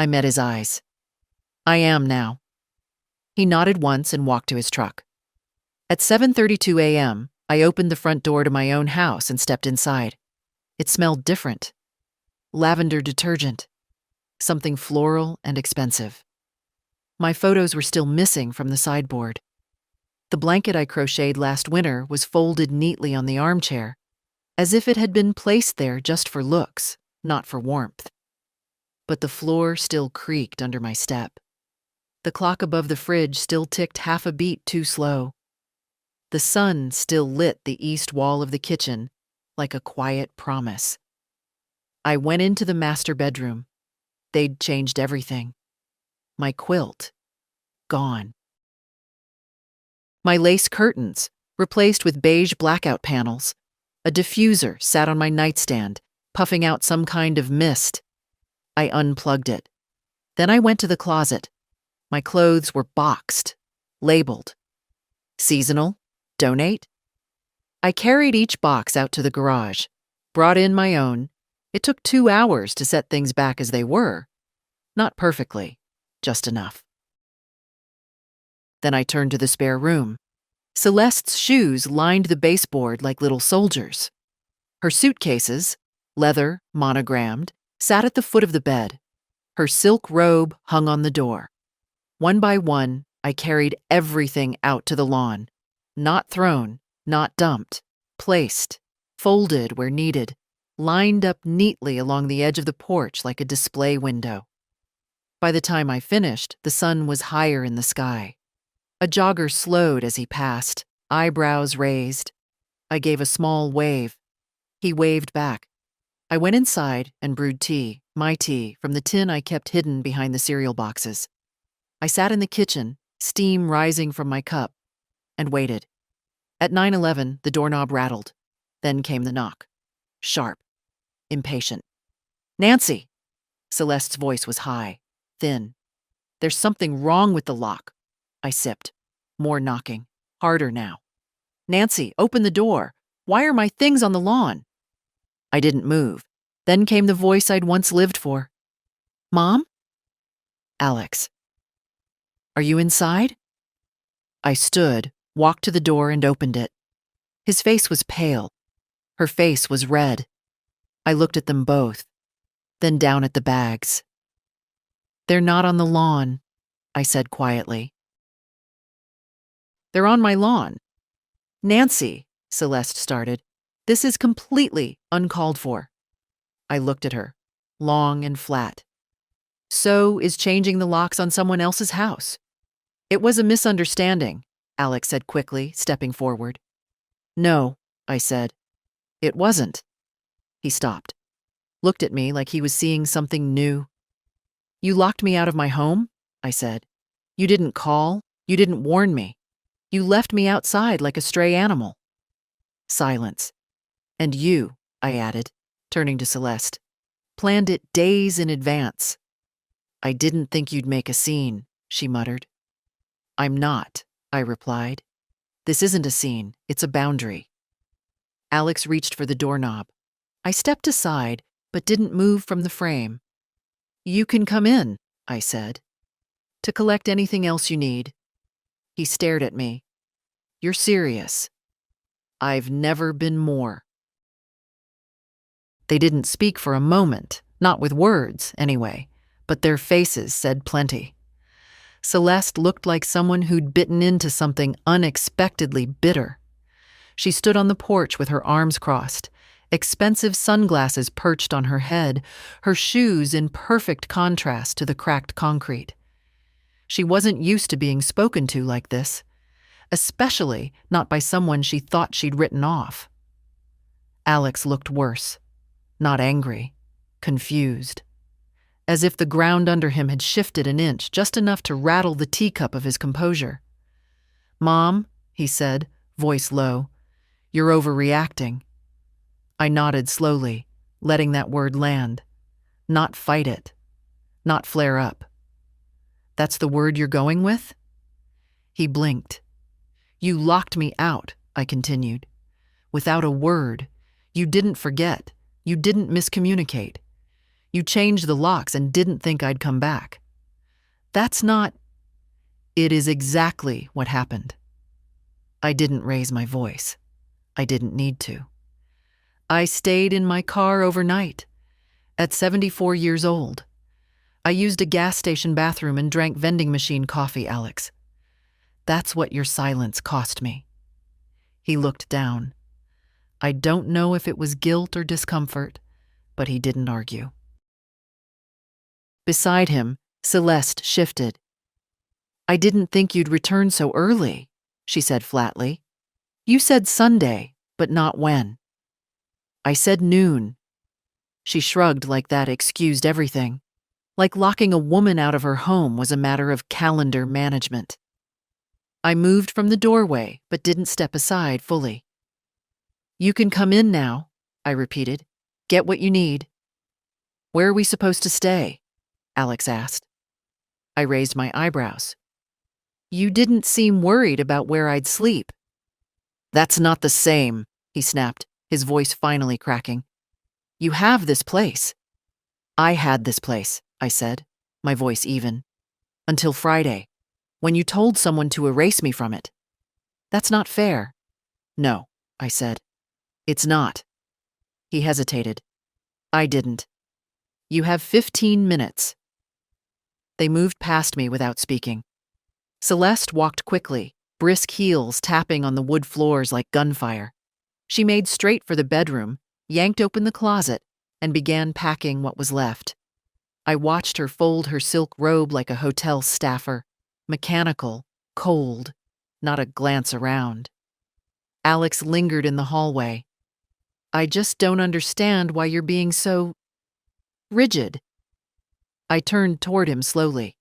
A: I met his eyes. I am now. He nodded once and walked to his truck. At 7:32 a.m., I opened the front door to my own house and stepped inside. It smelled different. Lavender detergent. Something floral and expensive. My photos were still missing from the sideboard. The blanket I crocheted last winter was folded neatly on the armchair, as if it had been placed there just for looks, not for warmth. But the floor still creaked under my step. The clock above the fridge still ticked half a beat too slow. The sun still lit the east wall of the kitchen like a quiet promise. I went into the master bedroom. They'd changed everything. My quilt, gone. My lace curtains, replaced with beige blackout panels. A diffuser sat on my nightstand, puffing out some kind of mist. I unplugged it. Then I went to the closet. My clothes were boxed, labeled. Seasonal, donate. I carried each box out to the garage, brought in my own. It took 2 hours to set things back as they were. Not perfectly, just enough. Then I turned to the spare room. Celeste's shoes lined the baseboard like little soldiers. Her suitcases, leather, monogrammed, sat at the foot of the bed. Her silk robe hung on the door. One by one, I carried everything out to the lawn. Not thrown, not dumped, placed, folded where needed, lined up neatly along the edge of the porch like a display window. By the time I finished, the sun was higher in the sky. A jogger slowed as he passed, eyebrows raised. I gave a small wave. He waved back. I went inside and brewed tea, my tea, from the tin I kept hidden behind the cereal boxes. I sat in the kitchen, steam rising from my cup, and waited. At 9:11, the doorknob rattled. Then came the knock. Sharp. Impatient. "Nancy!" Celeste's voice was high, thin. "There's something wrong with the lock." I sipped. More knocking. Harder now. "Nancy, open the door. Why are my things on the lawn?" I didn't move. Then came the voice I'd once lived for. "Mom?" "Alex." "Are you inside?" I stood, walked to the door, and opened it. His face was pale. Her face was red. I looked at them both, then down at the bags. "They're not on the lawn," I said quietly. "They're on my lawn." "Nancy," Celeste started, "this is completely uncalled for." I looked at her, long and flat. "So is changing the locks on someone else's house." "It was a misunderstanding," Alex said quickly, stepping forward. "No," I said. "It wasn't." He stopped, looked at me like he was seeing something new. "You locked me out of my home," I said. "You didn't call. You didn't warn me. You left me outside like a stray animal." Silence. "And you," I added, turning to Celeste, "planned it days in advance." "I didn't think you'd make a scene," she muttered. "I'm not," I replied. "This isn't a scene, it's a boundary." Alex reached for the doorknob. I stepped aside, but didn't move from the frame. "You can come in," I said, "to collect anything else you need." He stared at me. "You're serious?" "I've never been more." They didn't speak for a moment, not with words, anyway, but their faces said plenty. Celeste looked like someone who'd bitten into something unexpectedly bitter. She stood on the porch with her arms crossed, expensive sunglasses perched on her head, her shoes in perfect contrast to the cracked concrete. She wasn't used to being spoken to like this, especially not by someone she thought she'd written off. Alex looked worse, not angry, confused, as if the ground under him had shifted an inch, just enough to rattle the teacup of his composure. "Mom," he said, voice low, "you're overreacting." I nodded slowly, letting that word land. Not fight it. Not flare up. "That's the word you're going with?" He blinked. "You locked me out," I continued. "Without a word. You didn't forget. You didn't miscommunicate. You changed the locks and didn't think I'd come back. That's not—" "It is exactly what happened." I didn't raise my voice. I didn't need to. I stayed in my car overnight. At 74 years old. I used a gas station bathroom and drank vending machine coffee, Alex. That's what your silence cost me. He looked down. I don't know if it was guilt or discomfort, but he didn't argue. Beside him, Celeste shifted. "I didn't think you'd return so early," she said flatly. "You said Sunday, but not when." I said noon. She shrugged like that excused everything, like locking a woman out of her home was a matter of calendar management. I moved from the doorway, but didn't step aside fully. "You can come in now," I repeated. "Get what you need." "Where are we supposed to stay?" Alex asked. I raised my eyebrows. "You didn't seem worried about where I'd sleep." "That's not the same," he snapped, his voice finally cracking. "You have this place." "I had this place," I said, my voice even. "Until Friday, when you told someone to erase me from it." "That's not fair." "No," I said. "It's not." He hesitated. "I didn't." "You have 15 minutes. They moved past me without speaking. Celeste walked quickly, brisk heels tapping on the wood floors like gunfire. She made straight for the bedroom, yanked open the closet, and began packing what was left. I watched her fold her silk robe like a hotel staffer, mechanical, cold, not a glance around. Alex lingered in the hallway. I just don't understand why you're being so rigid. I turned toward him slowly.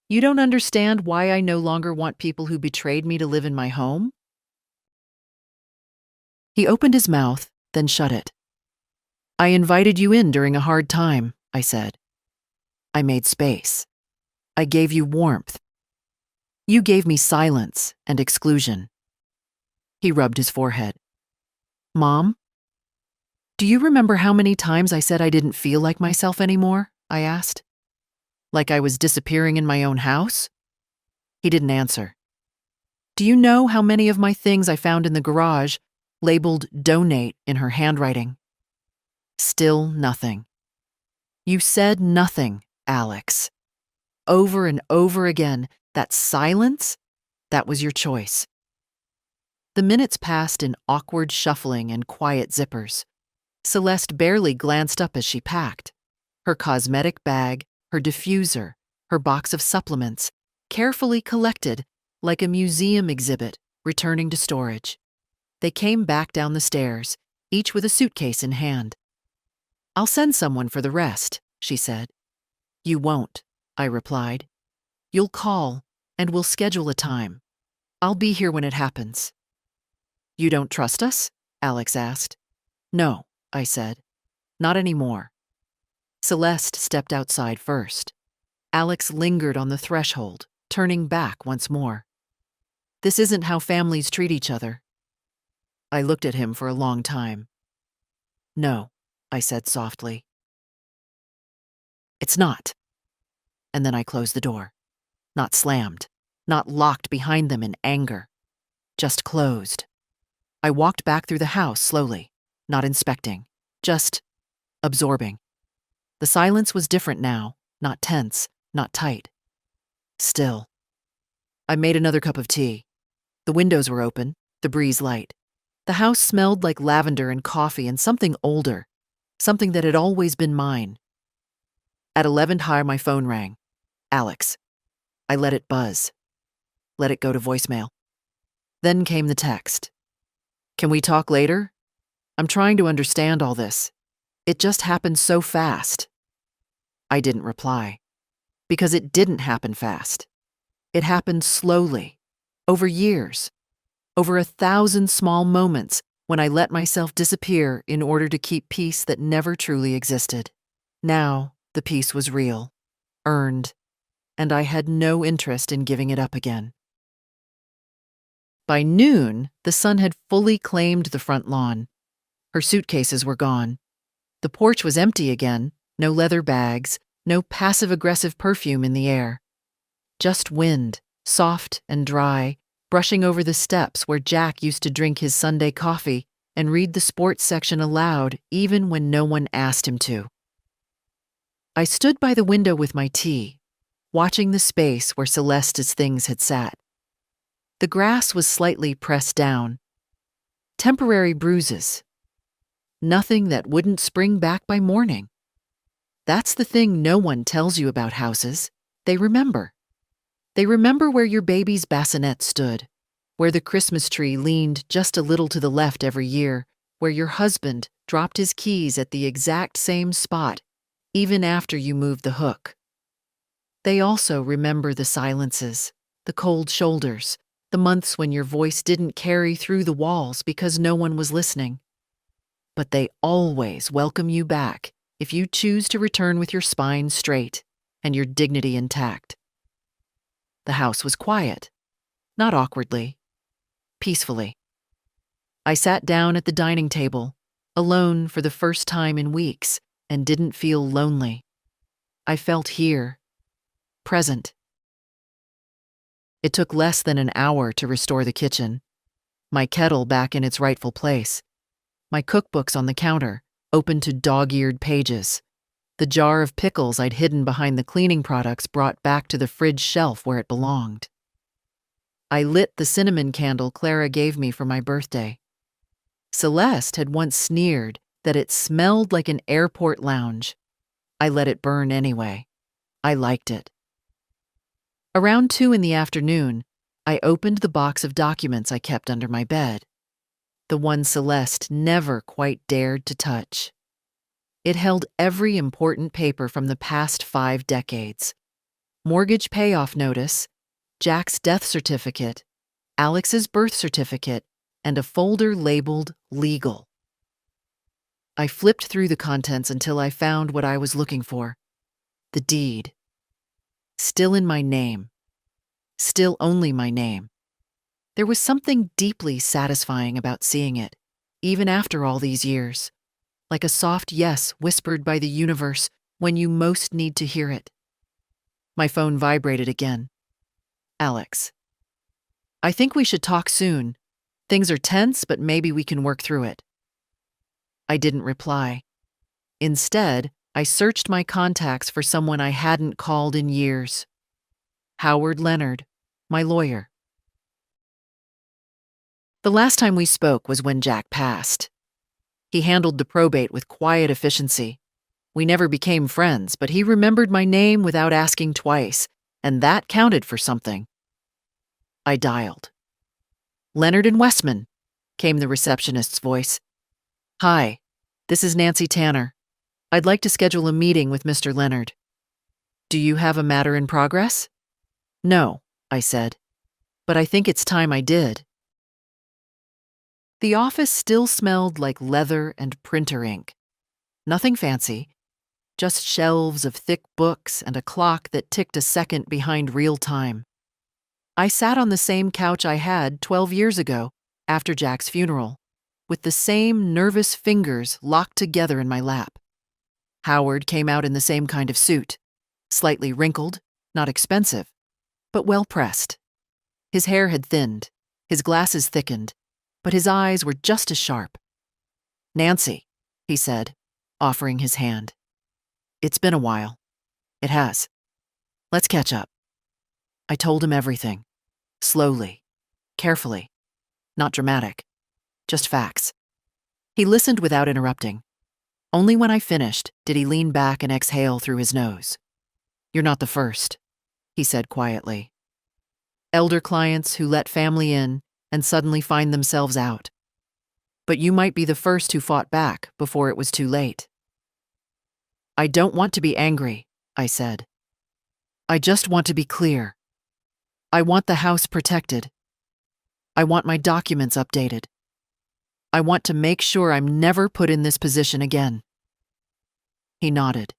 A: You don't understand why I no longer want people who betrayed me to live in my home? He opened his mouth, then shut it. I invited you in during a hard time, I said. I made space. I gave you warmth. You gave me silence and exclusion. He rubbed his forehead. Mom? Do you remember how many times I said I didn't feel like myself anymore? I asked. Like I was disappearing in my own house? He didn't answer. Do you know how many of my things I found in the garage, labeled donate in her handwriting? Still nothing. You said nothing, Alex. Over and over again, that silence, that was your choice. The minutes passed in awkward shuffling and quiet zippers. Celeste barely glanced up as she packed. Her cosmetic bag, her diffuser, her box of supplements, carefully collected like a museum exhibit returning to storage. They came back down the stairs, each with a suitcase in hand. I'll send someone for the rest, she said. You won't, I replied. You'll call, and we'll schedule a time. I'll be here when it happens. You don't trust us? Alex asked. No, I said. Not anymore. Celeste stepped outside first. Alex lingered on the threshold, turning back once more. This isn't how families treat each other. I looked at him for a long time. No, I said softly. It's not. And then I closed the door. Not slammed, not locked behind them in anger. Just closed. I walked back through the house slowly, not inspecting, just absorbing. The silence was different now, not tense, not tight. Still. I made another cup of tea. The windows were open, the breeze light. The house smelled like lavender and coffee and something older, something that had always been mine. At 11 high, my phone rang. Alex. I let it buzz. Let it go to voicemail. Then came the text. Can we talk later? I'm trying to understand all this. It just happened so fast. I didn't reply. Because it didn't happen fast. It happened slowly, over years, over 1,000 small moments when I let myself disappear in order to keep peace that never truly existed. Now, the peace was real, earned, and I had no interest in giving it up again. By noon, the sun had fully claimed the front lawn. Her suitcases were gone. The porch was empty again, no leather bags, no passive-aggressive perfume in the air. Just wind, soft and dry, brushing over the steps where Jack used to drink his Sunday coffee and read the sports section aloud even when no one asked him to. I stood by the window with my tea, watching the space where Celeste's things had sat. The grass was slightly pressed down. Temporary bruises. Nothing that wouldn't spring back by morning. That's the thing no one tells you about houses. They remember. They remember where your baby's bassinet stood, where the Christmas tree leaned just a little to the left every year, where your husband dropped his keys at the exact same spot, even after you moved the hook. They also remember the silences, the cold shoulders, the months when your voice didn't carry through the walls because no one was listening. But they always welcome you back if you choose to return with your spine straight and your dignity intact. The house was quiet, not awkwardly, peacefully. I sat down at the dining table, alone for the first time in weeks, and didn't feel lonely. I felt here, present. It took less than an hour to restore the kitchen, my kettle back in its rightful place, my cookbooks on the counter, open to dog-eared pages, the jar of pickles I'd hidden behind the cleaning products brought back to the fridge shelf where it belonged. I lit the cinnamon candle Clara gave me for my birthday. Celeste had once sneered that it smelled like an airport lounge, I let it burn anyway. I liked it. Around 2 in the afternoon, I opened the box of documents I kept under my bed, the one Celeste never quite dared to touch. It held every important paper from the past 5 decades. Mortgage payoff notice, Jack's death certificate, Alex's birth certificate, and a folder labeled legal. I flipped through the contents until I found what I was looking for. The deed. Still in my name. Still only my name. There was something deeply satisfying about seeing it, even after all these years, like a soft yes whispered by the universe when you most need to hear it. My phone vibrated again. Alex. I think we should talk soon. Things are tense, but maybe we can work through it. I didn't reply. Instead, I searched my contacts for someone I hadn't called in years. Howard Leonard, my lawyer. The last time we spoke was when Jack passed. He handled the probate with quiet efficiency. We never became friends, but he remembered my name without asking twice, and that counted for something. I dialed. Leonard and Westman, came the receptionist's voice. Hi, this is Nancy Tanner. I'd like to schedule a meeting with Mr. Leonard. Do you have a matter in progress? No, I said, but I think it's time I did. The office still smelled like leather and printer ink. Nothing fancy, just shelves of thick books and a clock that ticked a second behind real time. I sat on the same couch I had 12 years ago, after Jack's funeral, with the same nervous fingers locked together in my lap. Howard came out in the same kind of suit, slightly wrinkled, not expensive, but well pressed. His hair had thinned, his glasses thickened, but his eyes were just as sharp. Nancy, he said, offering his hand. It's been a while. It has. Let's catch up. I told him everything. Slowly. Carefully. Not dramatic. Just facts. He listened without interrupting. Only when I finished did he lean back and exhale through his nose. You're not the first, he said quietly. Elder clients who let family in and suddenly find themselves out. But you might be the first who fought back before it was too late. I don't want to be angry, I said. I just want to be clear. I want the house protected. I want my documents updated. I want to make sure I'm never put in this position again. He nodded.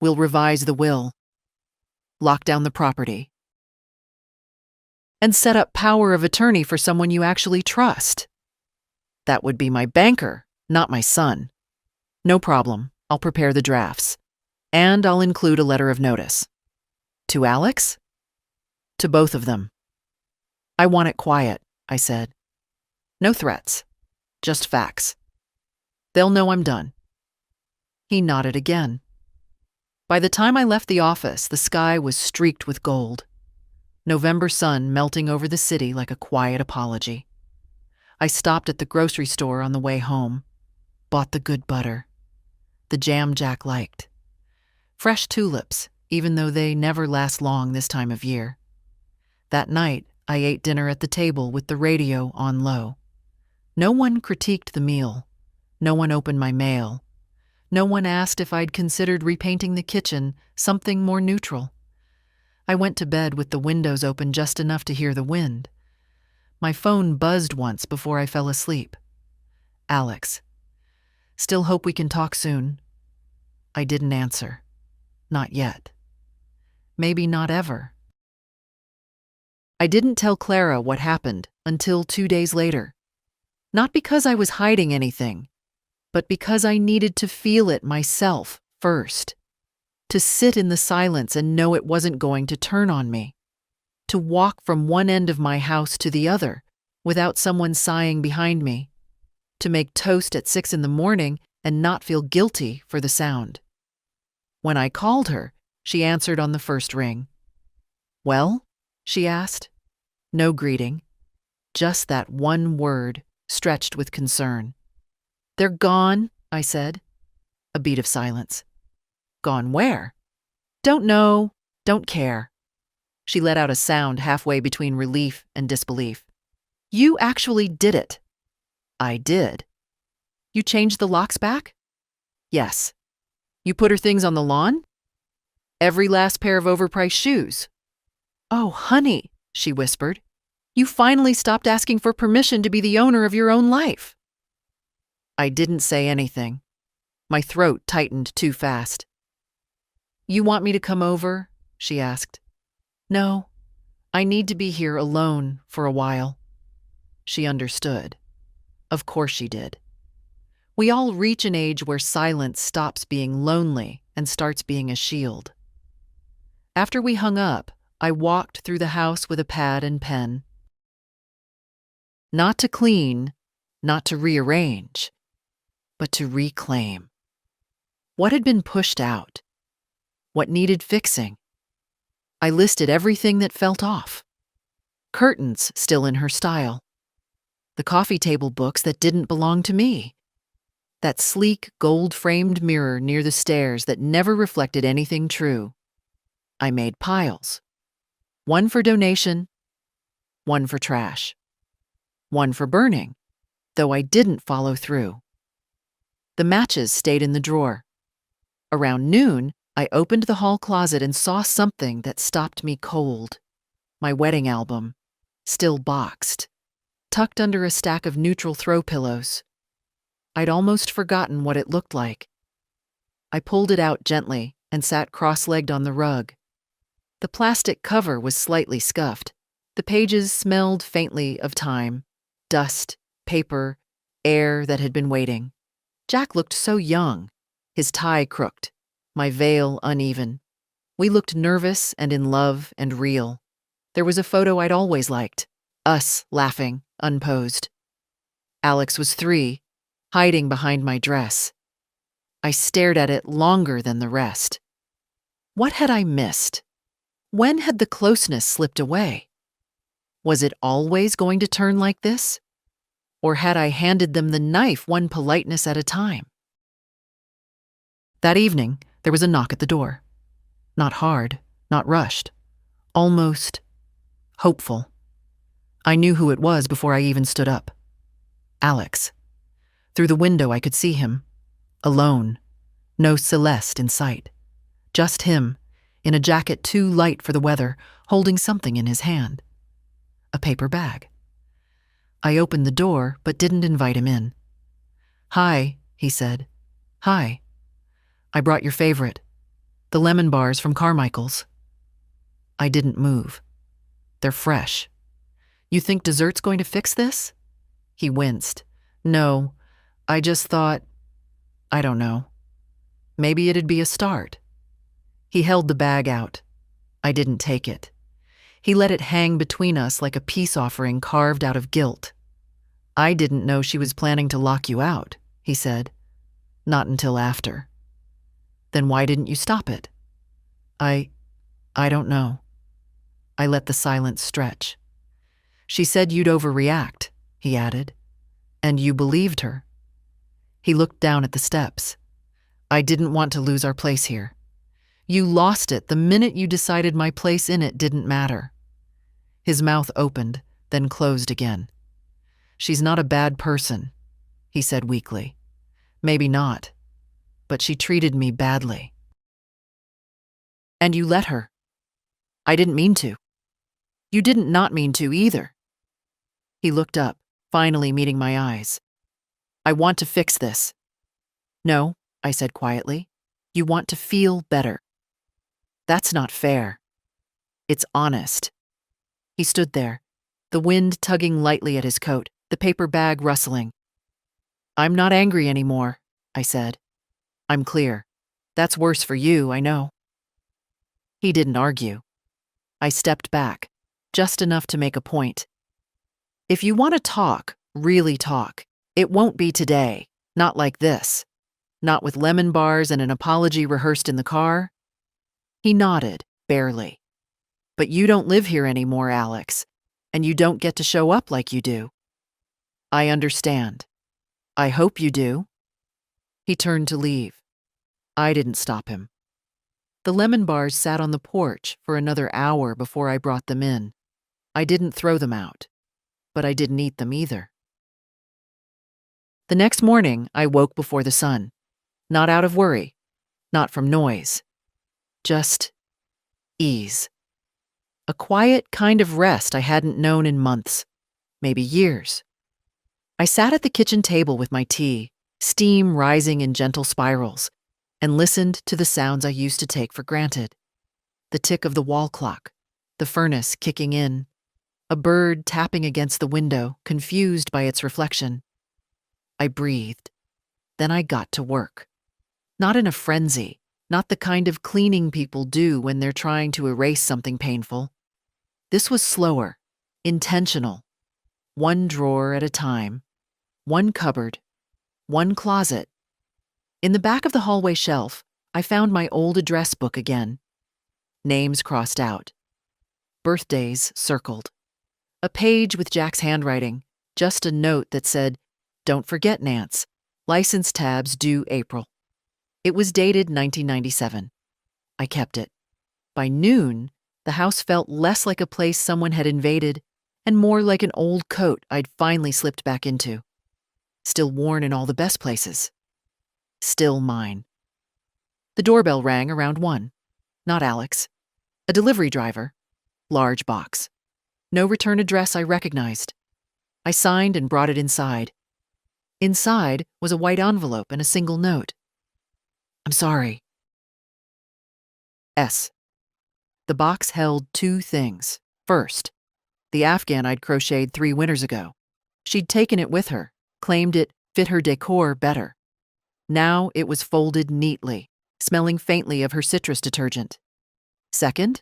A: We'll revise the will, lock down the property, and set up power of attorney for someone you actually trust. That would be my banker, not my son. No problem, I'll prepare the drafts. And I'll include a letter of notice. To Alex? To both of them. I want it quiet, I said. No threats, just facts. They'll know I'm done. He nodded again. By the time I left the office, the sky was streaked with gold. November sun melting over the city like a quiet apology. I stopped at the grocery store on the way home, bought the good butter, the jam Jack liked. Fresh tulips, even though they never last long this time of year. That night, I ate dinner at the table with the radio on low. No one critiqued the meal. No one opened my mail. No one asked if I'd considered repainting the kitchen, something more neutral. I went to bed with the windows open just enough to hear the wind. My phone buzzed once before I fell asleep. Alex. Still hope we can talk soon. I didn't answer. Not yet. Maybe not ever. I didn't tell Clara what happened until 2 days later. Not because I was hiding anything, but because I needed to feel it myself first. To sit in the silence and know it wasn't going to turn on me. To walk from one end of my house to the other without someone sighing behind me. To make toast at 6 in the morning and not feel guilty for the sound. When I called her, she answered on the first ring. Well? She asked. No greeting. Just that one word, stretched with concern. They're gone, I said. A beat of silence. Gone where? Don't know, don't care. She let out a sound halfway between relief and disbelief. You actually did it. I did. You changed the locks back? Yes. You put her things on the lawn? Every last pair of overpriced shoes. Oh, honey, she whispered. You finally stopped asking for permission to be the owner of your own life. I didn't say anything. My throat tightened too fast. You want me to come over? She asked. No, I need to be here alone for a while. She understood. Of course she did. We all reach an age where silence stops being lonely and starts being a shield. After we hung up, I walked through the house with a pad and pen. Not to clean, not to rearrange, but to reclaim. What had been pushed out? What needed fixing? I listed everything that felt off. Curtains still in her style. The coffee table books that didn't belong to me. That sleek, gold-framed mirror near the stairs that never reflected anything true. I made piles. One for donation, one for trash. One for burning, though I didn't follow through. The matches stayed in the drawer. Around noon, I opened the hall closet and saw something that stopped me cold. My wedding album, still boxed, tucked under a stack of neutral throw pillows. I'd almost forgotten what it looked like. I pulled it out gently and sat cross-legged on the rug. The plastic cover was slightly scuffed. The pages smelled faintly of time, dust, paper, air that had been waiting. Jack looked so young, his tie crooked, my veil uneven. We looked nervous and in love and real. There was a photo I'd always liked, us laughing, unposed. Alex was 3, hiding behind my dress. I stared at it longer than the rest. What had I missed? When had the closeness slipped away? Was it always going to turn like this? Or had I handed them the knife one politeness at a time? That evening, there was a knock at the door. Not hard, not rushed. Almost hopeful. I knew who it was before I even stood up. Alex. Through the window I could see him. Alone. No Celeste in sight. Just him, in a jacket too light for the weather, holding something in his hand. A paper bag. I opened the door, but didn't invite him in. Hi, he said. Hi. I brought your favorite. The lemon bars from Carmichael's. I didn't move. They're fresh. You think dessert's going to fix this? He winced. No, I just thought, I don't know. Maybe it'd be a start. He held the bag out. I didn't take it. He let it hang between us like a peace offering carved out of guilt. I didn't know she was planning to lock you out, he said. Not until after. Then why didn't you stop it? I don't know. I let the silence stretch. She said you'd overreact, he added. And you believed her. He looked down at the steps. I didn't want to lose our place here. You lost it the minute you decided my place in it didn't matter. His mouth opened, then closed again. She's not a bad person, he said weakly. Maybe not, but she treated me badly. And you let her. I didn't mean to. You didn't not mean to either. He looked up, finally meeting my eyes. I want to fix this. No, I said quietly. You want to feel better. That's not fair. It's honest. He stood there, the wind tugging lightly at his coat, the paper bag rustling. I'm not angry anymore, I said. I'm clear. That's worse for you, I know. He didn't argue. I stepped back, just enough to make a point. If you want to talk, really talk, it won't be today, not like this. Not with lemon bars and an apology rehearsed in the car. He nodded, barely. But you don't live here anymore, Alex, and you don't get to show up like you do. I understand. I hope you do. He turned to leave. I didn't stop him. The lemon bars sat on the porch for another hour before I brought them in. I didn't throw them out, but I didn't eat them either. The next morning, I woke before the sun. Not out of worry, not from noise. Just ease. A quiet kind of rest I hadn't known in months, maybe years. I sat at the kitchen table with my tea, steam rising in gentle spirals, and listened to the sounds I used to take for granted. The tick of the wall clock, the furnace kicking in, a bird tapping against the window, confused by its reflection. I breathed. Then I got to work. Not in a frenzy, not the kind of cleaning people do when they're trying to erase something painful. This was slower, intentional. One drawer at a time, one cupboard, one closet. In the back of the hallway shelf, I found my old address book again. Names crossed out. Birthdays circled. A page with Jack's handwriting, just a note that said, "Don't forget, Nance. License tabs due April." It was dated 1997. I kept it. By noon, the house felt less like a place someone had invaded and more like an old coat I'd finally slipped back into. Still worn in all the best places. Still mine. The doorbell rang around 1. Not Alex. A delivery driver. Large box. No return address I recognized. I signed and brought it inside. Inside was a white envelope and a single note. "I'm sorry. S." The box held 2 things. First, the Afghan I'd crocheted 3 winters ago. She'd taken it with her, claimed it fit her decor better. Now it was folded neatly, smelling faintly of her citrus detergent. Second,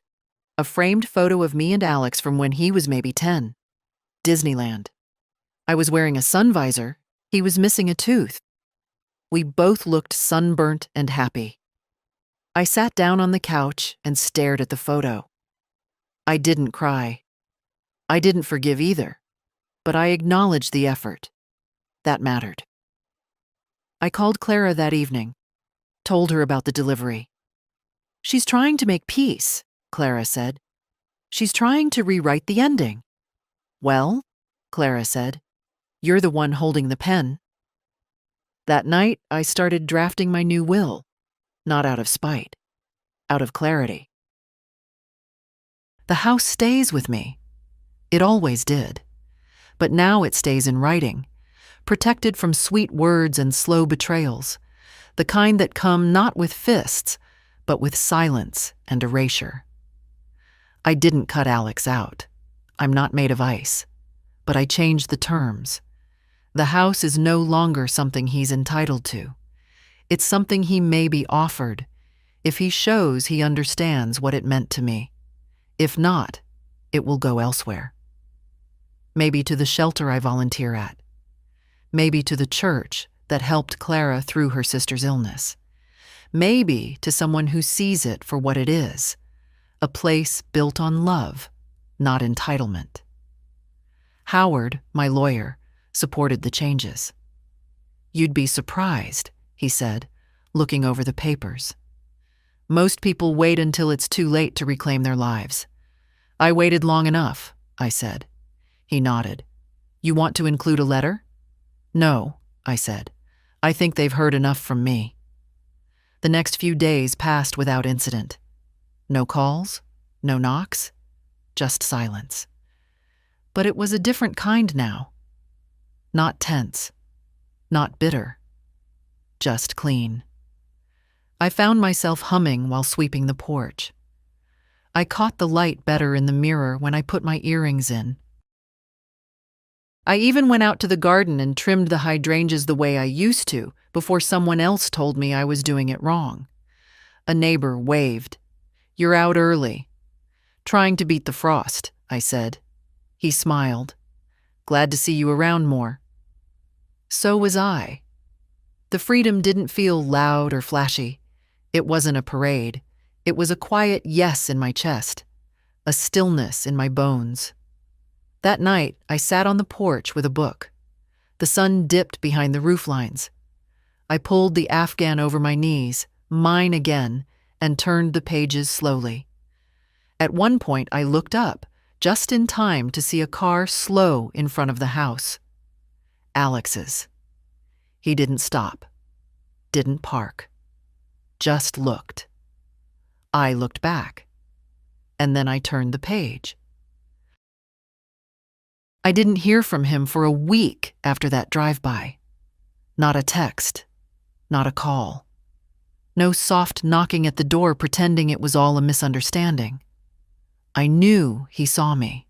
A: a framed photo of me and Alex from when he was maybe 10. Disneyland. I was wearing a sun visor. He was missing a tooth. We both looked sunburnt and happy. I sat down on the couch and stared at the photo. I didn't cry. I didn't forgive either, but I acknowledged the effort. That mattered. I called Clara that evening, told her about the delivery. "She's trying to make peace," Clara said. "She's trying to rewrite the ending." "Well," Clara said, "you're the one holding the pen." That night, I started drafting my new will, not out of spite, out of clarity. The house stays with me. It always did. But now it stays in writing, protected from sweet words and slow betrayals, the kind that come not with fists, but with silence and erasure. I didn't cut Alex out. I'm not made of ice. But I changed the terms. The house is no longer something he's entitled to. It's something he may be offered, if he shows he understands what it meant to me. If not, it will go elsewhere. Maybe to the shelter I volunteer at. Maybe to the church that helped Clara through her sister's illness. Maybe to someone who sees it for what it is, a place built on love, not entitlement. Howard, my lawyer, supported the changes. "You'd be surprised," he said, looking over the papers. "Most people wait until it's too late to reclaim their lives. I waited long enough," I said. He nodded. "You want to include a letter?" "No," I said. "I think they've heard enough from me." The next few days passed without incident. No calls, no knocks, just silence. But it was a different kind now. Not tense, not bitter, just clean. I found myself humming while sweeping the porch. I caught the light better in the mirror when I put my earrings in. I even went out to the garden and trimmed the hydrangeas the way I used to before someone else told me I was doing it wrong. A neighbor waved. "You're out early." "Trying to beat the frost," I said. He smiled. "Glad to see you around more." So was I. The freedom didn't feel loud or flashy. It wasn't a parade. It was a quiet yes in my chest, a stillness in my bones. That night, I sat on the porch with a book. The sun dipped behind the roof lines. I pulled the Afghan over my knees, mine again, and turned the pages slowly. At one point, I looked up, just in time to see a car slow in front of the house. Alex's. He didn't stop, didn't park, just looked. I looked back, and then I turned the page. I didn't hear from him for a week after that drive-by. Not a text, not a call. No soft knocking at the door pretending it was all a misunderstanding. I knew he saw me.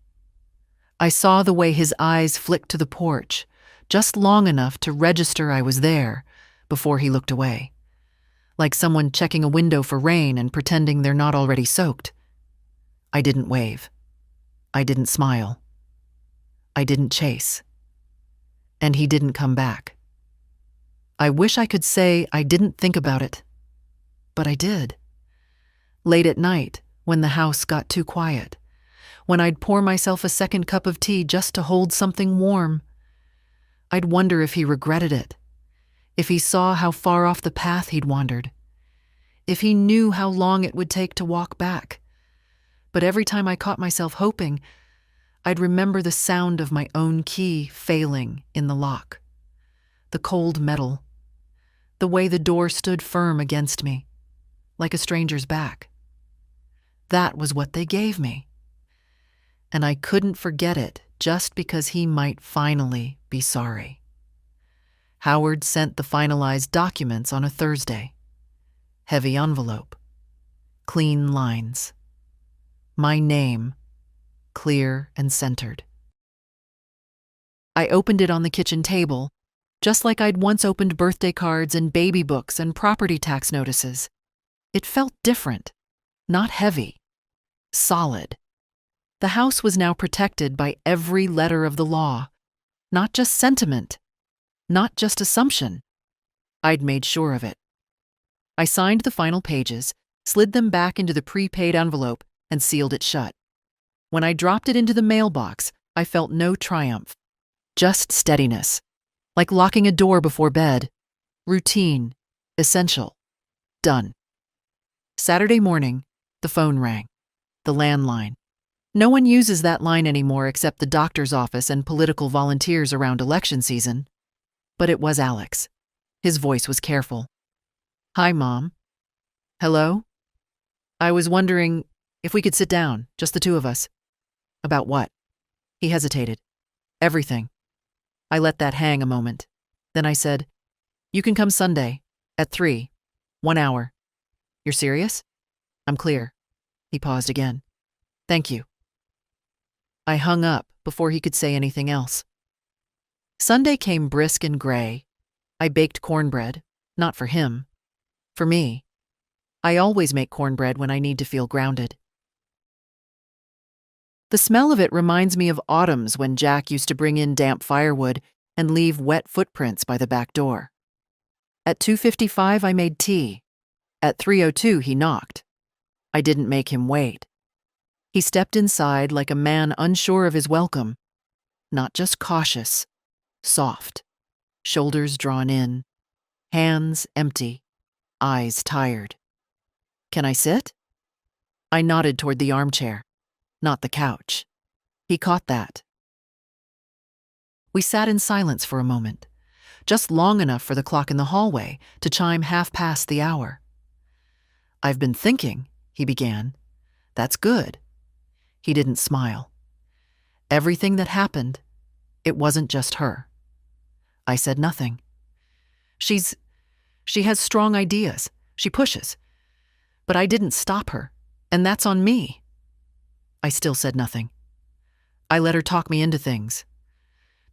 A: I saw the way his eyes flicked to the porch, just long enough to register I was there before he looked away. Like someone checking a window for rain and pretending they're not already soaked. I didn't wave. I didn't smile. I didn't chase. And he didn't come back. I wish I could say I didn't think about it, but I did. Late at night, when the house got too quiet, when I'd pour myself a second cup of tea just to hold something warm, I'd wonder if he regretted it, if he saw how far off the path he'd wandered, if he knew how long it would take to walk back. But every time I caught myself hoping, I'd remember the sound of my own key failing in the lock, the cold metal, the way the door stood firm against me, like a stranger's back. That was what they gave me. And I couldn't forget it just because he might finally be sorry. Howard sent the finalized documents on a Thursday. Heavy envelope. Clean lines. My name, clear and centered. I opened it on the kitchen table, just like I'd once opened birthday cards and baby books and property tax notices. It felt different, not heavy, solid. The house was now protected by every letter of the law, not just sentiment, not just assumption. I'd made sure of it. I signed the final pages, slid them back into the prepaid envelope, and sealed it shut. When I dropped it into the mailbox, I felt no triumph, just steadiness, like locking a door before bed. Routine, essential, done. Saturday morning, the phone rang, the landline. No one uses that line anymore except the doctor's office and political volunteers around election season. But it was Alex. His voice was careful. "Hi, Mom." "Hello? I was wondering if we could sit down, just the two of us." "About what?" He hesitated. "Everything." I let that hang a moment. Then I said, "You can come Sunday, at 3, 1 hour. You're serious?" "I'm clear." He paused again. "Thank you." I hung up before he could say anything else. Sunday came brisk and gray. I baked cornbread, not for him, for me. I always make cornbread when I need to feel grounded. The smell of it reminds me of autumns when Jack used to bring in damp firewood and leave wet footprints by the back door. At 2:55, I made tea. At 3:02, he knocked. I didn't make him wait. He stepped inside like a man unsure of his welcome, not just cautious, soft, shoulders drawn in, hands empty, eyes tired. "Can I sit?" I nodded toward the armchair, not the couch. He caught that. We sat in silence for a moment, just long enough for the clock in the hallway to chime 1/2 the hour. "I've been thinking," he began. "That's good." He didn't smile. Everything that happened, it wasn't just her. I said nothing. She has strong ideas. She pushes. But I didn't stop her, and that's on me. I still said nothing. I let her talk me into things.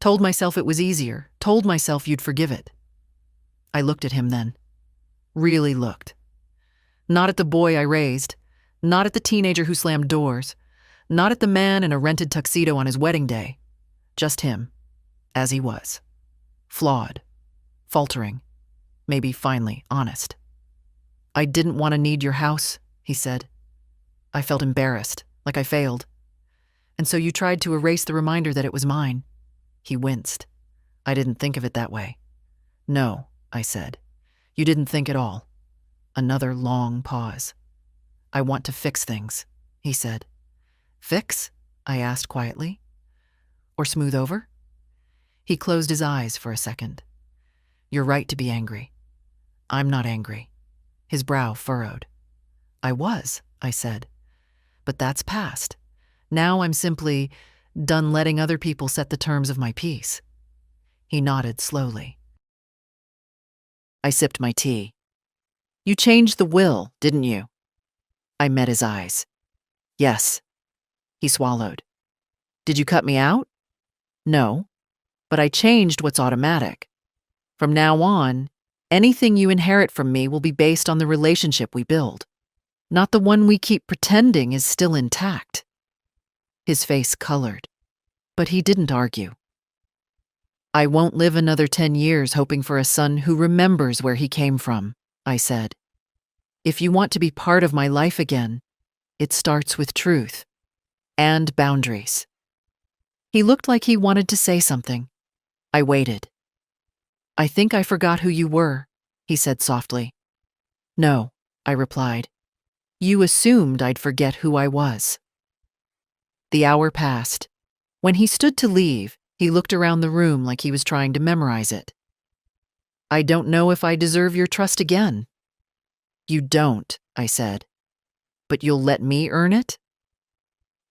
A: Told myself it was easier. Told myself you'd forgive it. I looked at him then. Really looked. Not at the boy I raised. Not at the teenager who slammed doors. Not at the man in a rented tuxedo on his wedding day. Just him, as he was. Flawed. Faltering. Maybe finally honest. "I didn't want to need your house," he said. I felt embarrassed, like I failed. "And so you tried to erase the reminder that it was mine." He winced. "I didn't think of it that way." "No," I said. "You didn't think at all." Another long pause. I want to fix things, he said. Fix? I asked quietly. Or smooth over? He closed his eyes for a second. You're right to be angry. I'm not angry. His brow furrowed. I was, I said. But that's past. Now I'm simply done letting other people set the terms of my peace. He nodded slowly. I sipped my tea. You changed the will, didn't you? I met his eyes. Yes. He swallowed. Did you cut me out? No. But I changed what's automatic. From now on, anything you inherit from me will be based on the relationship we build, not the one we keep pretending is still intact. His face colored, but he didn't argue. I won't live another 10 years hoping for a son who remembers where he came from, I said. If you want to be part of my life again, it starts with truth and boundaries. He looked like he wanted to say something. I waited. I think I forgot who you were, he said softly. No, I replied. You assumed I'd forget who I was. The hour passed. When he stood to leave, he looked around the room like he was trying to memorize it. I don't know if I deserve your trust again. You don't, I said. But you'll let me earn it?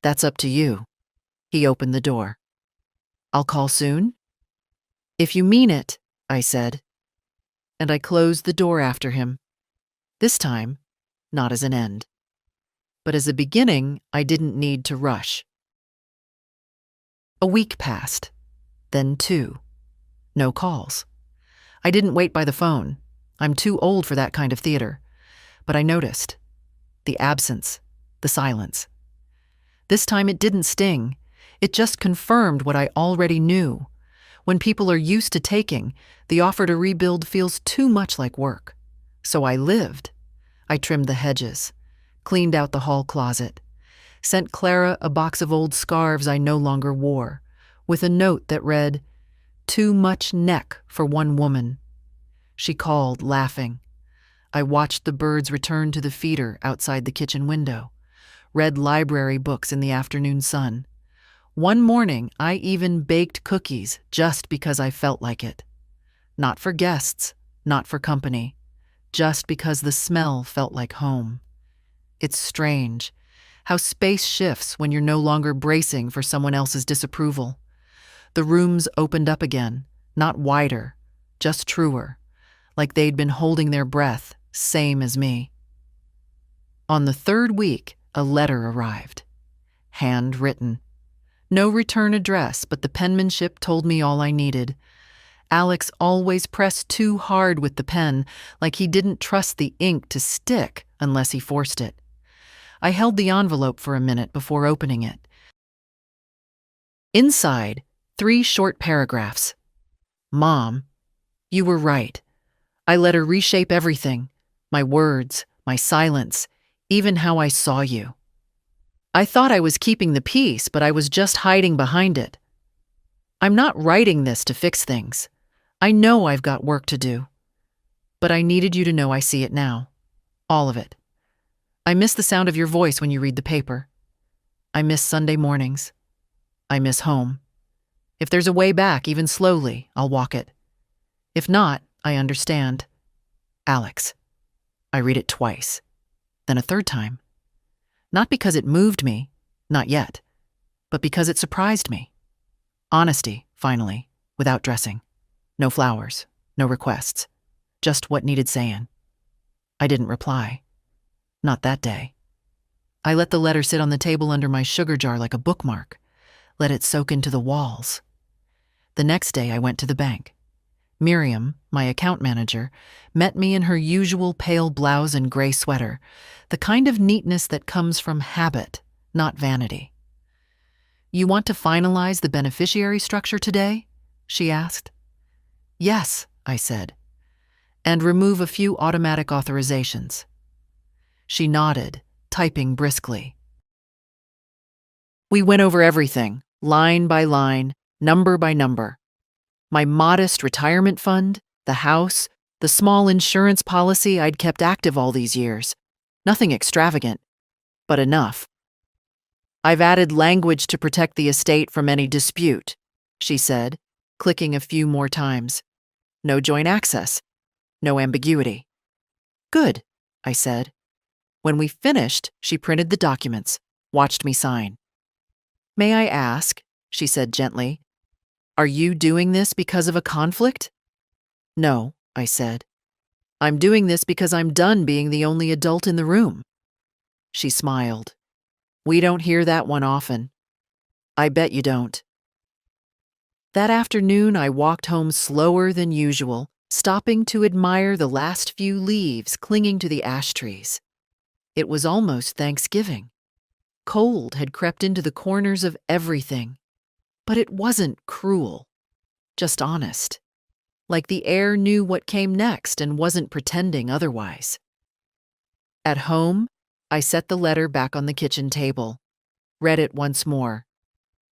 A: That's up to you. He opened the door. I'll call soon? If you mean it, I said. And I closed the door after him. This time, not as an end. But as a beginning, I didn't need to rush. A week passed. Then 2. No calls. I didn't wait by the phone. I'm too old for that kind of theater. But I noticed. The absence. The silence. This time it didn't sting. It just confirmed what I already knew. When people are used to taking, the offer to rebuild feels too much like work. So I lived. I trimmed the hedges, cleaned out the hall closet, sent Clara a box of old scarves I no longer wore, with a note that read, "Too much neck for one woman." She called, laughing. I watched the birds return to the feeder outside the kitchen window, read library books in the afternoon sun. One morning, I even baked cookies just because I felt like it. Not for guests, not for company, just because the smell felt like home. It's strange how space shifts when you're no longer bracing for someone else's disapproval. The rooms opened up again, not wider, just truer, like they'd been holding their breath, same as me. On the 3rd week, a letter arrived. Handwritten. No return address, but the penmanship told me all I needed. Alex always pressed too hard with the pen, like he didn't trust the ink to stick unless he forced it. I held the envelope for a minute before opening it. Inside, 3 short paragraphs. Mom, you were right. I let her reshape everything. My words, my silence, even how I saw you. I thought I was keeping the peace, but I was just hiding behind it. I'm not writing this to fix things. I know I've got work to do. But I needed you to know I see it now. All of it. I miss the sound of your voice when you read the paper. I miss Sunday mornings. I miss home. If there's a way back, even slowly, I'll walk it. If not, I understand. Alex. I read it twice. Then a 3rd time. Not because it moved me, not yet, but because it surprised me. Honesty, finally, without dressing. No flowers, no requests, just what needed saying. I didn't reply. Not that day. I let the letter sit on the table under my sugar jar like a bookmark, let it soak into the walls. The next day I went to the bank. Miriam, my account manager, met me in her usual pale blouse and gray sweater, the kind of neatness that comes from habit, not vanity. You want to finalize the beneficiary structure today? She asked. Yes, I said, and remove a few automatic authorizations. She nodded, typing briskly. We went over everything, line by line, number by number. My modest retirement fund, the house, the small insurance policy I'd kept active all these years. Nothing extravagant, But enough. I've added language to protect the estate from any dispute, she said, clicking a few more times. No joint access. No ambiguity. Good, I said. When we finished, she printed the documents, watched me sign. May I ask, she said gently, are you doing this because of a conflict? No, I said. I'm doing this because I'm done being the only adult in the room. She smiled. We don't hear that one often. I bet you don't. That afternoon, I walked home slower than usual, stopping to admire the last few leaves clinging to the ash trees. It was almost Thanksgiving. Cold had crept into the corners of everything. But it wasn't cruel, just honest. Like the air knew what came next and wasn't pretending otherwise. At home, I set the letter back on the kitchen table, read it once more.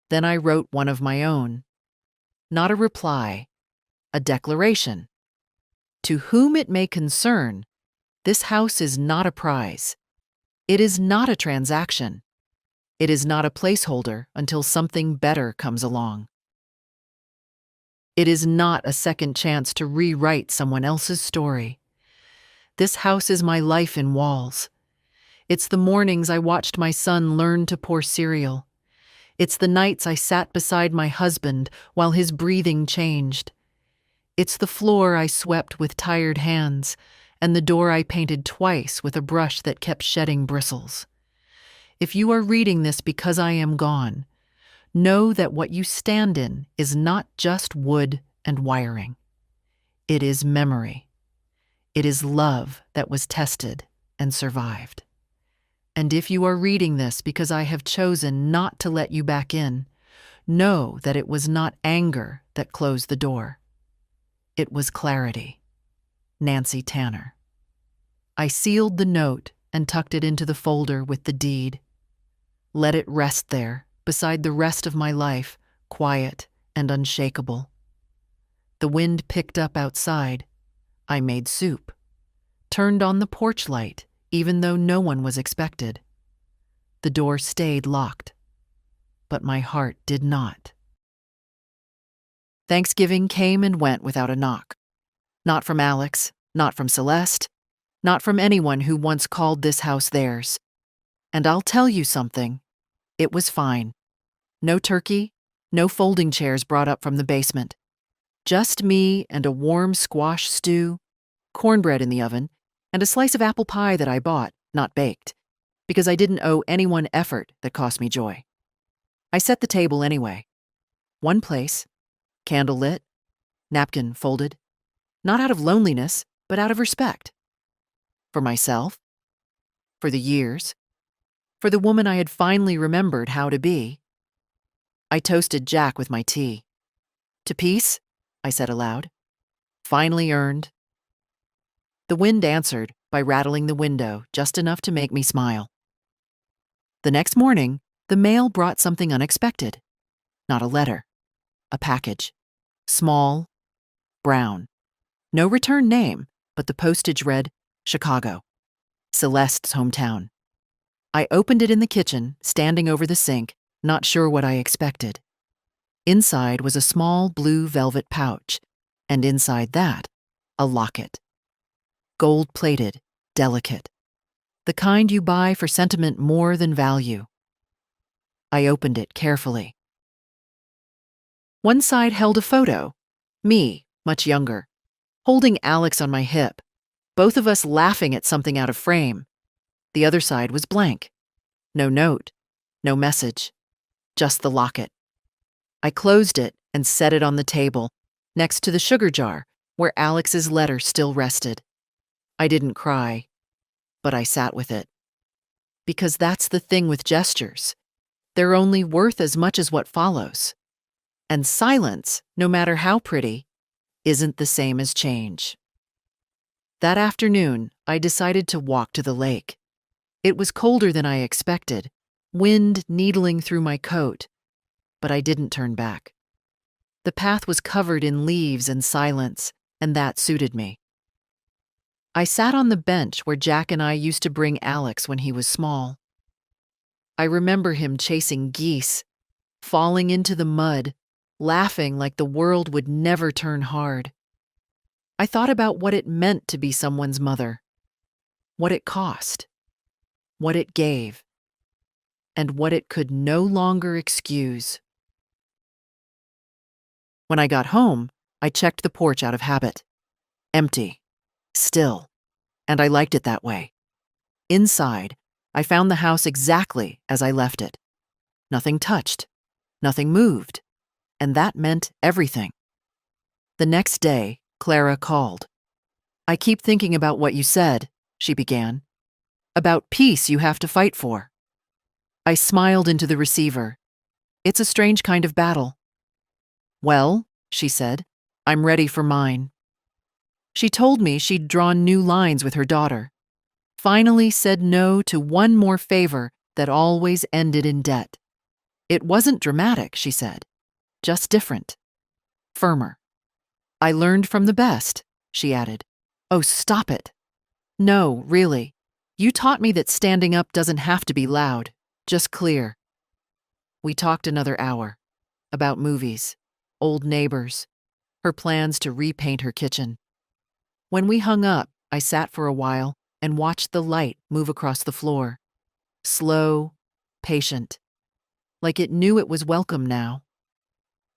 A: Then I wrote one of my own. Not a reply, a declaration. To whom it may concern, this house is not a prize. It is not a transaction. It is not a placeholder until something better comes along. It is not a second chance to rewrite someone else's story. This house is my life in walls. It's the mornings I watched my son learn to pour cereal. It's the nights I sat beside my husband while his breathing changed. It's the floor I swept with tired hands and the door I painted twice with a brush that kept shedding bristles. If you are reading this because I am gone, know that what you stand in is not just wood and wiring. It is memory. It is love that was tested and survived. And if you are reading this because I have chosen not to let you back in, know that it was not anger that closed the door. It was clarity. Nancy Tanner. I sealed the note and tucked it into the folder with the deed. Let it rest there, beside the rest of my life, quiet and unshakable. The wind picked up outside. I made soup. Turned on the porch light, even though no one was expected. The door stayed locked, but my heart did not. Thanksgiving came and went without a knock. Not from Alex, not from Celeste, not from anyone who once called this house theirs. And I'll tell you something. It was fine. No turkey, no folding chairs brought up from the basement. Just me and a warm squash stew, cornbread in the oven, and a slice of apple pie that I bought, not baked, because I didn't owe anyone effort that cost me joy. I set the table anyway. One place, candle lit, napkin folded, not out of loneliness, but out of respect. For myself, for the years, for the woman I had finally remembered how to be. I toasted Jack with my tea. To peace, I said aloud. Finally earned. The wind answered by rattling the window just enough to make me smile. The next morning, the mail brought something unexpected. Not a letter. A package. Small, brown. No return name, but the postage read, Chicago. Celeste's hometown. I opened it in the kitchen, standing over the sink, not sure what I expected. Inside was a small blue velvet pouch, and inside that, a locket. Gold-plated, delicate. The kind you buy for sentiment more than value. I opened it carefully. One side held a photo, me, much younger, holding Alex on my hip, both of us laughing at something out of frame. The other side was blank. No note, no message, just the locket. I closed it and set it on the table, next to the sugar jar, where Alex's letter still rested. I didn't cry, but I sat with it. Because that's the thing with gestures. They're only worth as much as what follows. And silence, no matter how pretty, isn't the same as change. That afternoon, I decided to walk to the lake. It was colder than I expected, wind needling through my coat, but I didn't turn back. The path was covered in leaves and silence, and that suited me. I sat on the bench where Jack and I used to bring Alex when he was small. I remember him chasing geese, falling into the mud, laughing like the world would never turn hard. I thought about what it meant to be someone's mother, what it cost, what it gave, and what it could no longer excuse. When I got home, I checked the porch out of habit. Empty. Still. And I liked it that way. Inside, I found the house exactly as I left it. Nothing touched. Nothing moved. And that meant everything. The next day, Clara called. "I keep thinking about what you said," she began. "About peace you have to fight for." I smiled into the receiver. "It's a strange kind of battle." "Well," she said, "I'm ready for mine." She told me she'd drawn new lines with her daughter. Finally said no to one more favor that always ended in debt. It wasn't dramatic, she said, just different. Firmer. "I learned from the best," she added. "Oh, stop it." "No, really. You taught me that standing up doesn't have to be loud, just clear." We talked another hour. About movies, old neighbors, her plans to repaint her kitchen. When we hung up, I sat for a while and watched the light move across the floor. Slow, patient, like it knew it was welcome now.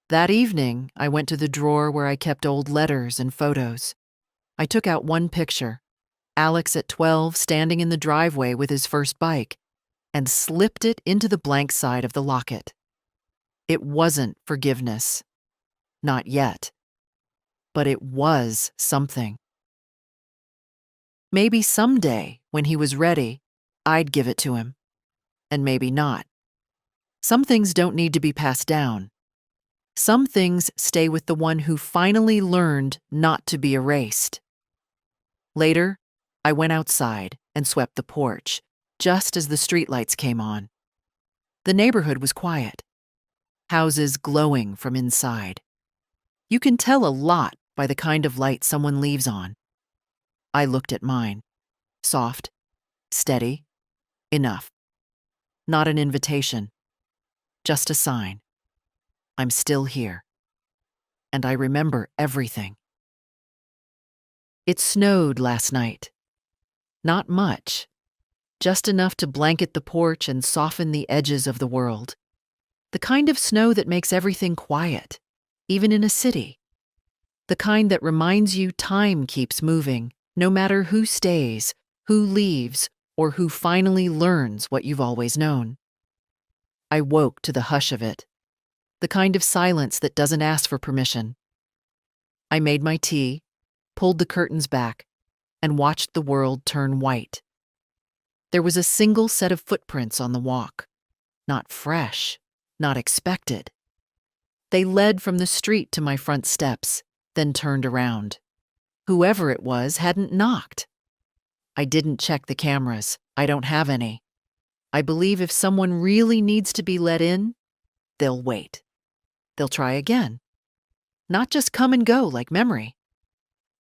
A: That evening, I went to the drawer where I kept old letters and photos. I took out one picture, Alex at 12 standing in the driveway with his first bike, and slipped it into the blank side of the locket. It wasn't forgiveness. Not yet. But it was something. Maybe someday, when he was ready, I'd give it to him. And maybe not. Some things don't need to be passed down. Some things stay with the one who finally learned not to be erased. Later, I went outside and swept the porch, just as the streetlights came on. The neighborhood was quiet. Houses glowing from inside. You can tell a lot by the kind of light someone leaves on. I looked at mine. Soft, steady, enough. Not an invitation. Just a sign. I'm still here. And I remember everything. It snowed last night. Not much. Just enough to blanket the porch and soften the edges of the world. The kind of snow that makes everything quiet, even in a city. The kind that reminds you time keeps moving, no matter who stays, who leaves, or who finally learns what you've always known. I woke to the hush of it. The kind of silence that doesn't ask for permission. I made my tea, pulled the curtains back, and watched the world turn white. There was a single set of footprints on the walk. Not fresh, not expected. They led from the street to my front steps, then turned around. Whoever it was hadn't knocked. I didn't check the cameras. I don't have any. I believe if someone really needs to be let in, they'll wait. They'll try again. Not just come and go like memory.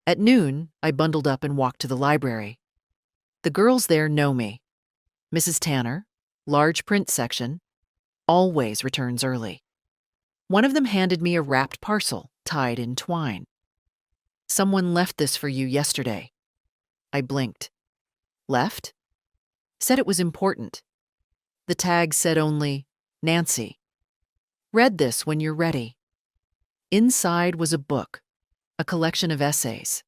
A: At noon, I bundled up and walked to the library. The girls there know me. Mrs. Tanner, large print section, always returns early. One of them handed me a wrapped parcel tied in twine. "Someone left this for you yesterday." I blinked. Left? Said it was important. The tag said only, "Nancy. Read this when you're ready." Inside was a book, a collection of essays.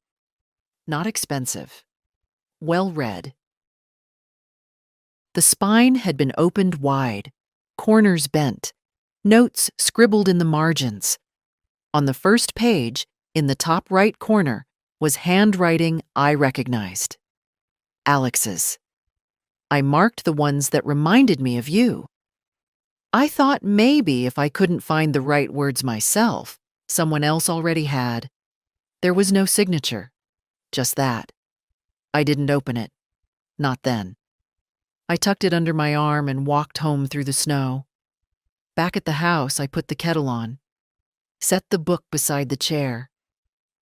A: Not expensive. Well read. The spine had been opened wide, corners bent, notes scribbled in the margins. On the first page, in the top right corner, was handwriting I recognized. Alex's. I marked the ones that reminded me of you. I thought maybe if I couldn't find the right words myself, someone else already had. There was no signature. Just that. I didn't open it. Not then. I tucked it under my arm and walked home through the snow. Back at the house, I put the kettle on. Set the book beside the chair.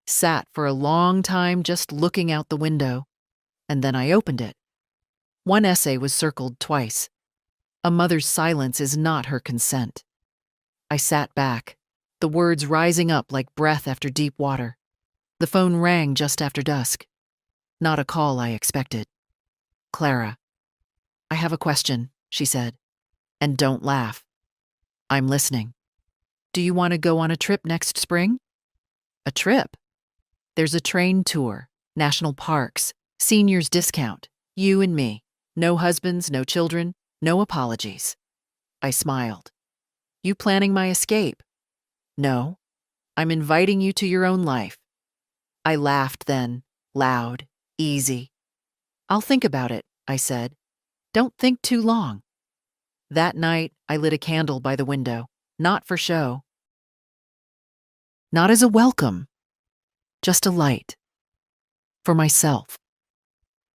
A: Sat for a long time just looking out the window. And then I opened it. One essay was circled twice. A mother's silence is not her consent. I sat back, the words rising up like breath after deep water. The phone rang just after dusk. Not a call I expected. Clara. I have a question, she said. And don't laugh. I'm listening. Do you want to go on a trip next spring? A trip? There's a train tour, national parks, seniors discount, you and me. No husbands, no children, no apologies. I smiled. You planning my escape? No. I'm inviting you to your own life. I laughed then, loud, easy. I'll think about it, I said. Don't think too long. That night, I lit a candle by the window, not for show. Not as a welcome, just a light. For myself.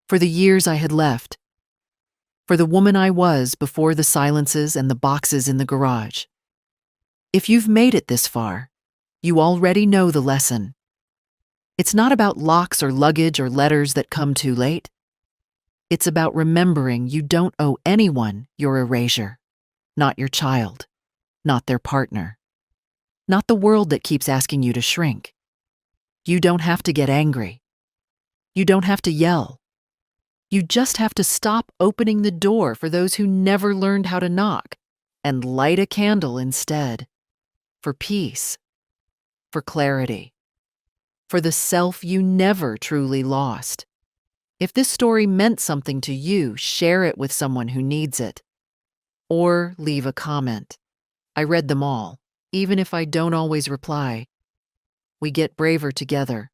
A: For the years I had left. For the woman I was before the silences and the boxes in the garage. If you've made it this far, you already know the lesson. It's not about locks or luggage or letters that come too late. It's about remembering you don't owe anyone your erasure. Not your child. Not their partner. Not the world that keeps asking you to shrink. You don't have to get angry. You don't have to yell. You just have to stop opening the door for those who never learned how to knock and light a candle instead. For peace. For clarity. For the self you never truly lost. If this story meant something to you, share it with someone who needs it. Or leave a comment. I read them all, even if I don't always reply. We get braver together.